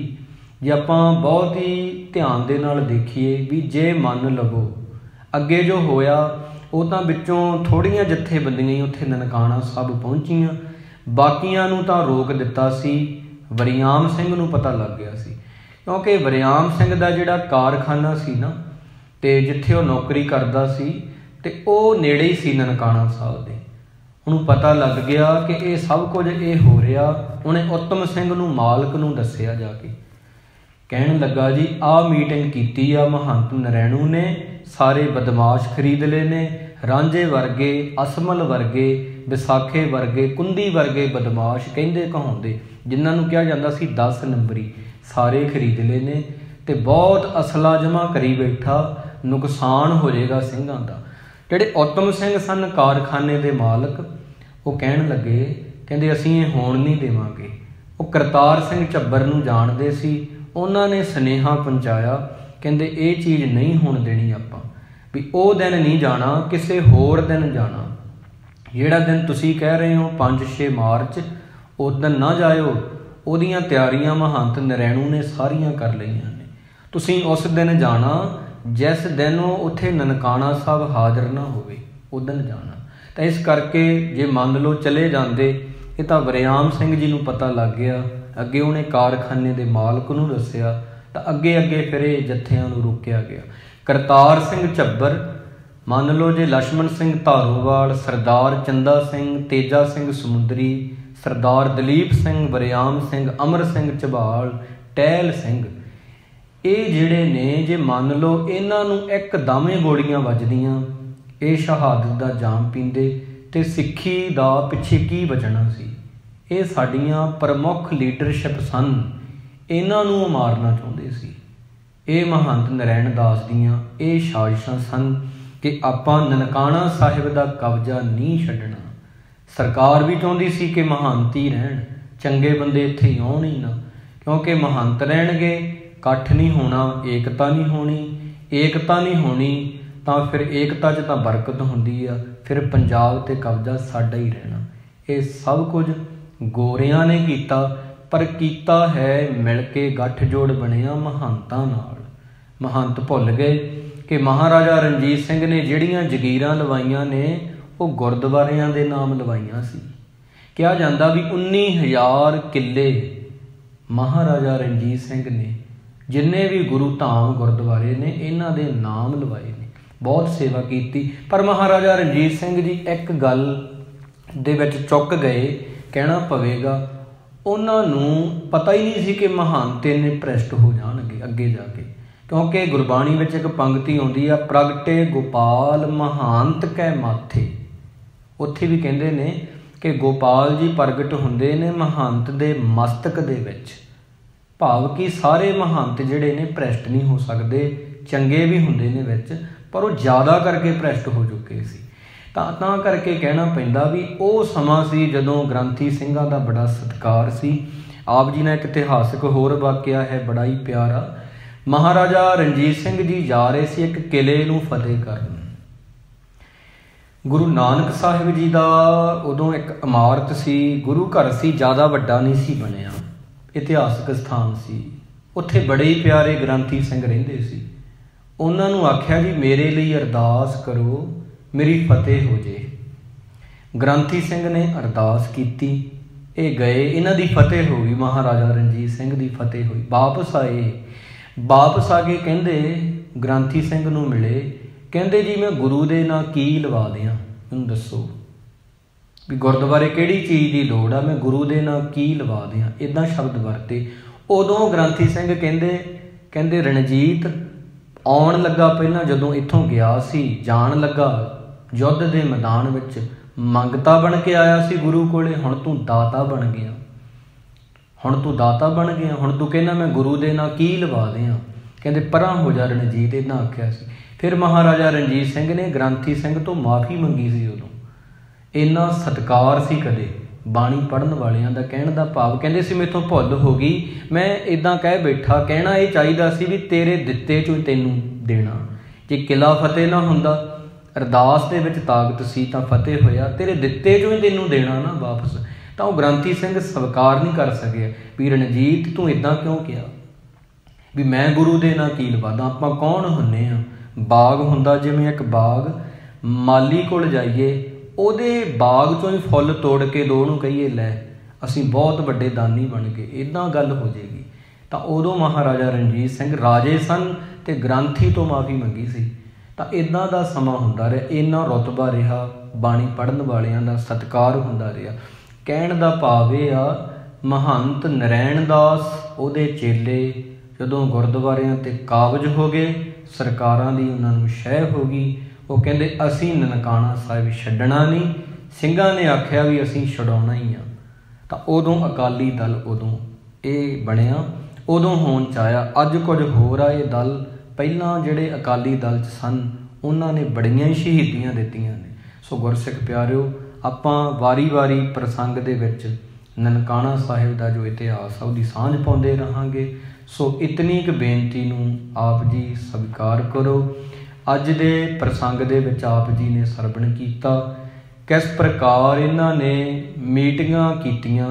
जे आपां बहुत ही ध्यान दे नाल देखीए भी जे मन लवो अगे जो होया, वो तां विचों थोड़ियां जथेबंदियां ही उत्थे ननकाणा साहिब पहुंचियां, बाकियां नूं तां रोक दिता सी। वरियाम सिंह नूं पता लग गया सी, क्योंकि वरियाम सिंह दा जिहड़ा कारखाना सी ना, ते जिथे वो नौकरी करदा सी, ते वो नेड़े ही सी ननकाणा साहिब दे। उहनूं पता लग गया कि ये सब कुछ ये हो रहा। उहने उत्तम सिंह नूं मालक नूं दस्सिया, जाके कहण लगा जी आ मीटिंग कीती आ महंत नरैणू ने, सारे बदमाश खरीद ले ने, रांझे वर्गे, असमल वर्गे, विसाखे वर्गे, कुंदी वर्गे बदमाश कहंदे कहाउंदे, जिन्हां नूं कहा जांदा सी 10 नंबरी, सारे खरीद ले ने, ते बहुत असला जमा करी बैठा, नुकसान हो जाएगा ਸਿੰਘਾਂ ਦਾ। ਜਿਹੜੇ उत्तम सिंह सन कारखाने के मालक, वो कहण लगे, कहंदे असीं ये होण नहीं देवांगे। वो करतार सिंह झब्बर नूं जाणदे सी, उन्हां ने सुनेहा पहुंचाया, कहंदे ये चीज़ नहीं होण देनी आपां, भी वो दिन नहीं जाना, किसी होर दिन जाना। जिहड़ा दिन तुसीं कह रहे हो 5-6 मार्च, उस दिन ना जाओ। उहदियां तैयारियां महंत नरैणू ने सारियां कर लईआं ने। तुसीं उस दिन जाना जिस दिन उत्थे ननकाणा साहिब हाज़र ना होवे, उस दिन जाना। तो इस करके जे मान लो चले जाते, ये तो वरियाम सिंह जी नूं पता लग गया, अगे उन्हें कारखाने के मालक नूं दस्सिया, तो अगे अगे फिर ये जत्थियां नूं रोकिया गया। करतार सिंह झब्बर, मान लो जे लक्ष्मण सिंह धारोवाल, सरदार चंदा सिंह, तेजा सिंह समुंदरी, सरदार दलीप सिंह, बरियाम सिंह, अमर सिंह झबाल, टहल सिंह, ये जिहड़े ने जे मान लो इन्हां नूं एकदम गोलियां वजदियां, ये शहादत दा जाम पींदे, ते सिੱਖੀ दा पिछे की बचना सी। ये साडियां प्रमुख लीडरशिप सन, इन्हां नूं मारना चाहुंदे सी। ये महंत नरैण दास दियां ये साजिशां सन कि आपां ननकाणा साहिब दा कब्जा नहीं छड्डना। सरकार भी चाहुंदी सी कि महंत ही रहण, चंगे बंदे इत्थे आउण ही ना, क्योंकि महंत रहणगे, इकट्ठ नहीं होना, एकता नहीं होनी। ਏਕਤਾ नहीं होनी तो फिर एकता 'च तां बरकत हुंदी आ, फिर पंजाब ते कब्जा साडा ही रहना। ये सब कुछ गोरियां ने कीता, पर कीता है मिल के गठजोड़ बनिया महंतां नाल। महंत भुल गए कि महाराजा रणजीत सिंह ने जिहड़ियां जगीरां लवाइयां ने वो गुरद्वारियां दे नाम लवाइयां सी। कहा जांदा भी 19,000 किले महाराजा रणजीत सिंह ने जिन्ने भी गुरु धाम गुरद्वारे ने इन्हां दे नाम लवाए ने, बहुत सेवा की। पर महाराजा रणजीत सिंह जी एक गल दे विच चुक गए, कहना पवेगा उन्होंने पता ही नहीं सी कि महंत इन्ने भ्रष्ट हो जाणगे अगे जाके, क्योंकि गुरबाणी विच एक पंक्ति आउंदी आ, प्रगटे गोपाल महंत कै माथे। उत्थे भी कहंदे ने कि गोपाल जी प्रगट हुंदे ने महंत दे मस्तक दे विच। भाव कि सारे महंत जिहड़े ने भ्रष्ट नहीं हो सकते, चंगे भी हुंदे ने विच, पर वो ज़्यादा करके भ्रष्ट हो चुके सी। तां करके कहना पैंदा भी वो समा सी जदों ग्रंथी ਸਿੰਘਾਂ ਦਾ बड़ा सत्कार सी। आप जी ने एक इतिहासक होर वाकिया है बड़ा ही प्यारा। महाराजा रणजीत सिंह जी जा रहे सी एक किले नूं फतेह करन। गुरु नानक साहिब जी का उदों एक इमारत सी, गुरु घर सी, ज़्यादा वड्डा नहीं सी बनिया, इतिहासक स्थान सी। उत्थे बड़े ही प्यारे ग्रंथी सिंह रहिंदे सी। उन्हां नूं आख्या जी मेरे लिए अरदास करो, मेरी फतेह हो जे। ग्रंथी सिंह ने अरदास की, ये गए, इन्हां दी फतेह हो गई, महाराजा रणजीत सिंह दी फतेह हुई। वापस आए, वापस आके कहंदे ग्रंथी सिंह नूं मिले, कहंदे जी मैं गुरु दे नां की लवा दियां, मैनूं दसो भी गुरद्वारे किहड़ी चीज़ की लोड़ आ, मैं गुरु दे नां की लवा दियां, इदां शब्द वरते। उदों ग्रंथी सिंह कहंदे रणजीत आउण लगा, पहलां जदों इत्थों गया सी, जाण लगा युद्ध दे मैदान विच मंगता बन के आया सी गुरु कोले, हुण तूं दाता बन गया, हुण तूं दाता बन गया, हुण तूं कहना मैं गुरु दे नां की लवा दियां। कहंदे परां हो जा रणजीत, इदां आख्या सी। फिर महाराजा रणजीत सिंह ने ग्रंथी सिंह तो माफ़ी मंगी सी। उदों इन्ना सत्कार सी कदे बाणी पढ़न वालियां दा। कहण दा भाव कहंदे सी मेथों भुल हो गई, मैं इदां कह बैठा, कहना ये चाहिदा सी भी तेरे दित्ते चों तैनूं देना। जे किला फतेह ना हुंदा, अरदास दे विच ताकत सी तां फतेह होया, तेरे दित्ते चों ही तैनूं देना ना वापस। तां वो ग्रंथी सिंह स्वीकार नहीं कर सके भी रणजीत तूं इदां क्यों कहा भी मैं गुरु दे नां की लवादा। आपां कौन हुंने आ, बाग हुंदा जिवें एक बाग, माली कोल जाइए ਉਹਦੇ ਬਾਗ ਚੋਂ ਹੀ ਫੁੱਲ ਤੋੜ ਕੇ ਦੋ ਨੂੰ ਕਹੀਏ ਲੈ ਅਸੀਂ ਬਹੁਤ ਵੱਡੇ ਦਾਨੀ ਬਣ ਗਏ, ਇੱਦਾਂ ਗੱਲ ਹੋ ਜਾਏਗੀ। ਤਾਂ ਉਦੋਂ ਮਹਾਰਾਜਾ ਰਣਜੀਤ ਸਿੰਘ ਰਾਜੇ ਸਨ ਅਤੇ ਗ੍ਰੰਥੀ ਤੋਂ ਮਾਫ਼ੀ ਮੰਗੀ ਸੀ। ਤਾਂ ਇੱਦਾਂ ਦਾ ਸਮਾਂ ਹੁੰਦਾ ਰਿਹਾ, ਇੰਨਾ ਰੁਤਬਾ ਰਿਹਾ, ਬਾਣੀ ਪੜ੍ਹਨ ਵਾਲਿਆਂ ਦਾ ਸਤਿਕਾਰ ਹੁੰਦਾ ਰਿਹਾ। ਕਹਿਣ ਦਾ ਭਾਵ ਇਹ ਆ, ਮਹੰਤ ਨਰੈਣ ਦਾਸ ਉਹਦੇ ਚੇਲੇ ਜਦੋਂ ਗੁਰਦੁਆਰਿਆਂ 'ਤੇ ਕਾਬਜ਼ ਹੋ ਗਏ, ਸਰਕਾਰਾਂ ਦੀ ਉਹਨਾਂ ਨੂੰ ਸ਼ਹਿ ਹੋ ਗਈ। ਉਹ ਕਹਿੰਦੇ ਅਸੀਂ ਨਨਕਾਣਾ ਸਾਹਿਬ ਛੱਡਣਾ ਨਹੀਂ, ਸਿੰਘਾਂ ਨੇ ਆਖਿਆ ਵੀ ਅਸੀਂ ਛਡਾਉਣਾ ਹੀ ਆ। ਤਾਂ ਉਦੋਂ ਅਕਾਲੀ ਦਲ ਉਦੋਂ ਇਹ ਬਣਿਆ, ਉਦੋਂ ਹੋਂਦ 'ਚ ਆਇਆ। ਅੱਜ ਕੁਝ ਹੋਰ ਆ ਇਹ ਦਲ, ਪਹਿਲਾਂ ਜਿਹੜੇ ਅਕਾਲੀ ਦਲ 'ਚ ਸਨ ਉਹਨਾਂ ਨੇ ਬੜੀਆਂ ਹੀ ਸ਼ਹੀਦੀਆਂ ਦਿੱਤੀਆਂ ਨੇ। ਸੋ ਗੁਰਸਿੱਖ ਪਿਆਰਿਓ, ਆਪਾਂ ਵਾਰੀ ਪ੍ਰਸੰਗ ਦੇ ਵਿੱਚ ਨਨਕਾਣਾ ਸਾਹਿਬ ਦਾ ਜੋ ਇਤਿਹਾਸ ਆ ਉਹਦੀ ਸਾਂਝ ਪਾਉਂਦੇ ਰਹਾਂਗੇ। ਸੋ ਇਤਨੀ ਕੁ ਬੇਨਤੀ ਨੂੰ ਆਪ ਜੀ ਸਵੀਕਾਰ ਕਰੋ। ਅੱਜ ਦੇ ਪ੍ਰਸੰਗ ਦੇ ਵਿੱਚ ਆਪ ਜੀ ਨੇ ਸਰਵਣ ਕੀਤਾ ਕਿਸ ਪ੍ਰਕਾਰ ਇਹਨਾਂ ਨੇ ਮੀਟਿੰਗਾਂ ਕੀਤੀਆਂ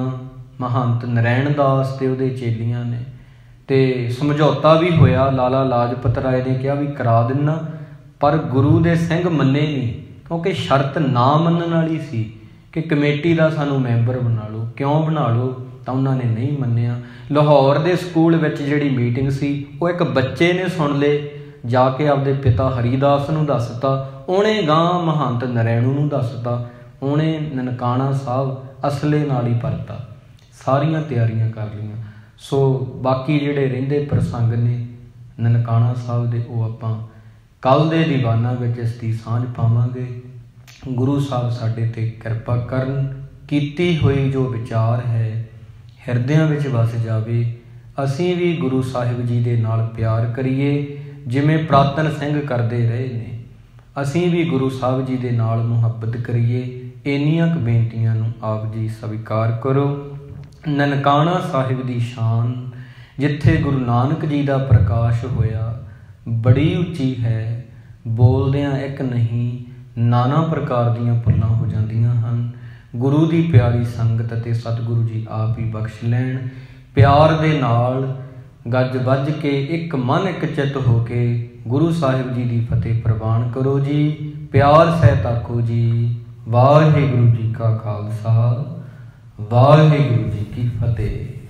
ਮਹੰਤ ਨਰੈਣ ਦਾਸ ਅਤੇ ਉਹਦੇ ਚੇਲੀਆਂ ਨੇ, ਅਤੇ ਸਮਝੌਤਾ ਵੀ ਹੋਇਆ। ਲਾਲਾ ਲਾਜਪਤ ਰਾਏ ਨੇ ਕਿਹਾ ਵੀ ਕਰਾ ਦਿੰਨਾ, ਪਰ ਗੁਰੂ ਦੇ ਸਿੰਘ ਮੰਨੇ ਨਹੀਂ, ਕਿਉਂਕਿ ਸ਼ਰਤ ਨਾ ਮੰਨਣ ਵਾਲੀ ਸੀ ਕਿ ਕਮੇਟੀ ਦਾ ਸਾਨੂੰ ਮੈਂਬਰ ਬਣਾ ਲਓ। ਕਿਉਂ ਬਣਾ ਲਓ? ਤਾਂ ਉਹਨਾਂ ਨੇ ਨਹੀਂ ਮੰਨਿਆ। ਲਾਹੌਰ ਦੇ ਸਕੂਲ ਵਿੱਚ ਜਿਹੜੀ ਮੀਟਿੰਗ ਸੀ ਉਹ ਇੱਕ ਬੱਚੇ ਨੇ ਸੁਣ ਲਏ, ਜਾ ਕੇ ਆਪਦੇ ਪਿਤਾ ਹਰੀਦਾਸ ਨੂੰ ਦੱਸਤਾ, ਉਹਨੇ ਗਾਂ ਮਹੰਤ ਨਰੈਣੂ ਨੂੰ ਦੱਸਤਾ, ਉਹਨੇ ਨਨਕਾਣਾ ਸਾਹਿਬ ਅਸਲੇ ਨਾਲ ਹੀ ਪਰਤਾ। ਸਾਰੀਆਂ ਤਿਆਰੀਆਂ ਕਰ ਲਈਆਂ। ਸੋ ਬਾਕੀ ਜਿਹੜੇ ਰਹਿੰਦੇ ਪ੍ਰਸੰਗ ਨੇ ਨਨਕਾਣਾ ਸਾਹਿਬ ਦੇ, ਉਹ ਆਪਾਂ ਕੱਲ੍ਹ ਦੇ ਦੀਵਾਨਾਂ ਵਿੱਚ ਇਸ ਦੀ ਸਾਂਝ ਪਾਵਾਂਗੇ। ਗੁਰੂ ਸਾਹਿਬ ਸਾਡੇ 'ਤੇ ਕਿਰਪਾ ਕਰਨ, ਕੀਤੀ ਹੋਈ ਜੋ ਵਿਚਾਰ ਹੈ ਹਿਰਦਿਆਂ ਵਿੱਚ ਵਸ ਜਾਵੇ। ਅਸੀਂ ਵੀ ਗੁਰੂ ਸਾਹਿਬ ਜੀ ਦੇ ਨਾਲ ਪਿਆਰ ਕਰੀਏ ਜਿਵੇਂ ਪ੍ਰਾਤਨ ਸਿੰਘ ਕਰਦੇ ਰਹੇ ਨੇ। ਅਸੀਂ ਵੀ ਗੁਰੂ ਸਾਹਿਬ ਜੀ ਦੇ ਨਾਲ ਮੁਹੱਬਤ ਕਰੀਏ। ਇੰਨੀਆਂ ਕੁ ਬੇਨਤੀਆਂ ਨੂੰ ਆਪ ਜੀ ਸਵੀਕਾਰ ਕਰੋ। ਨਨਕਾਣਾ ਸਾਹਿਬ ਦੀ ਸ਼ਾਨ, ਜਿੱਥੇ ਗੁਰੂ ਨਾਨਕ ਜੀ ਦਾ ਪ੍ਰਕਾਸ਼ ਹੋਇਆ, बड़ी उच्ची है, बोलदियां एक नहीं नाना प्रकार दीयां भुल्लां हो जांदियां हन। गुरु दी प्यारी संगत अते सतगुरु जी आप ही बख्श लैण। प्यार दे नाल गज बज के एक मन एक चित हो के गुरु साहिब जी दी फतेह प्रवान करो जी। प्यार सहित आखो जी वाहिगुरु जी का खालसा वाहिगुरु जी की फतेह।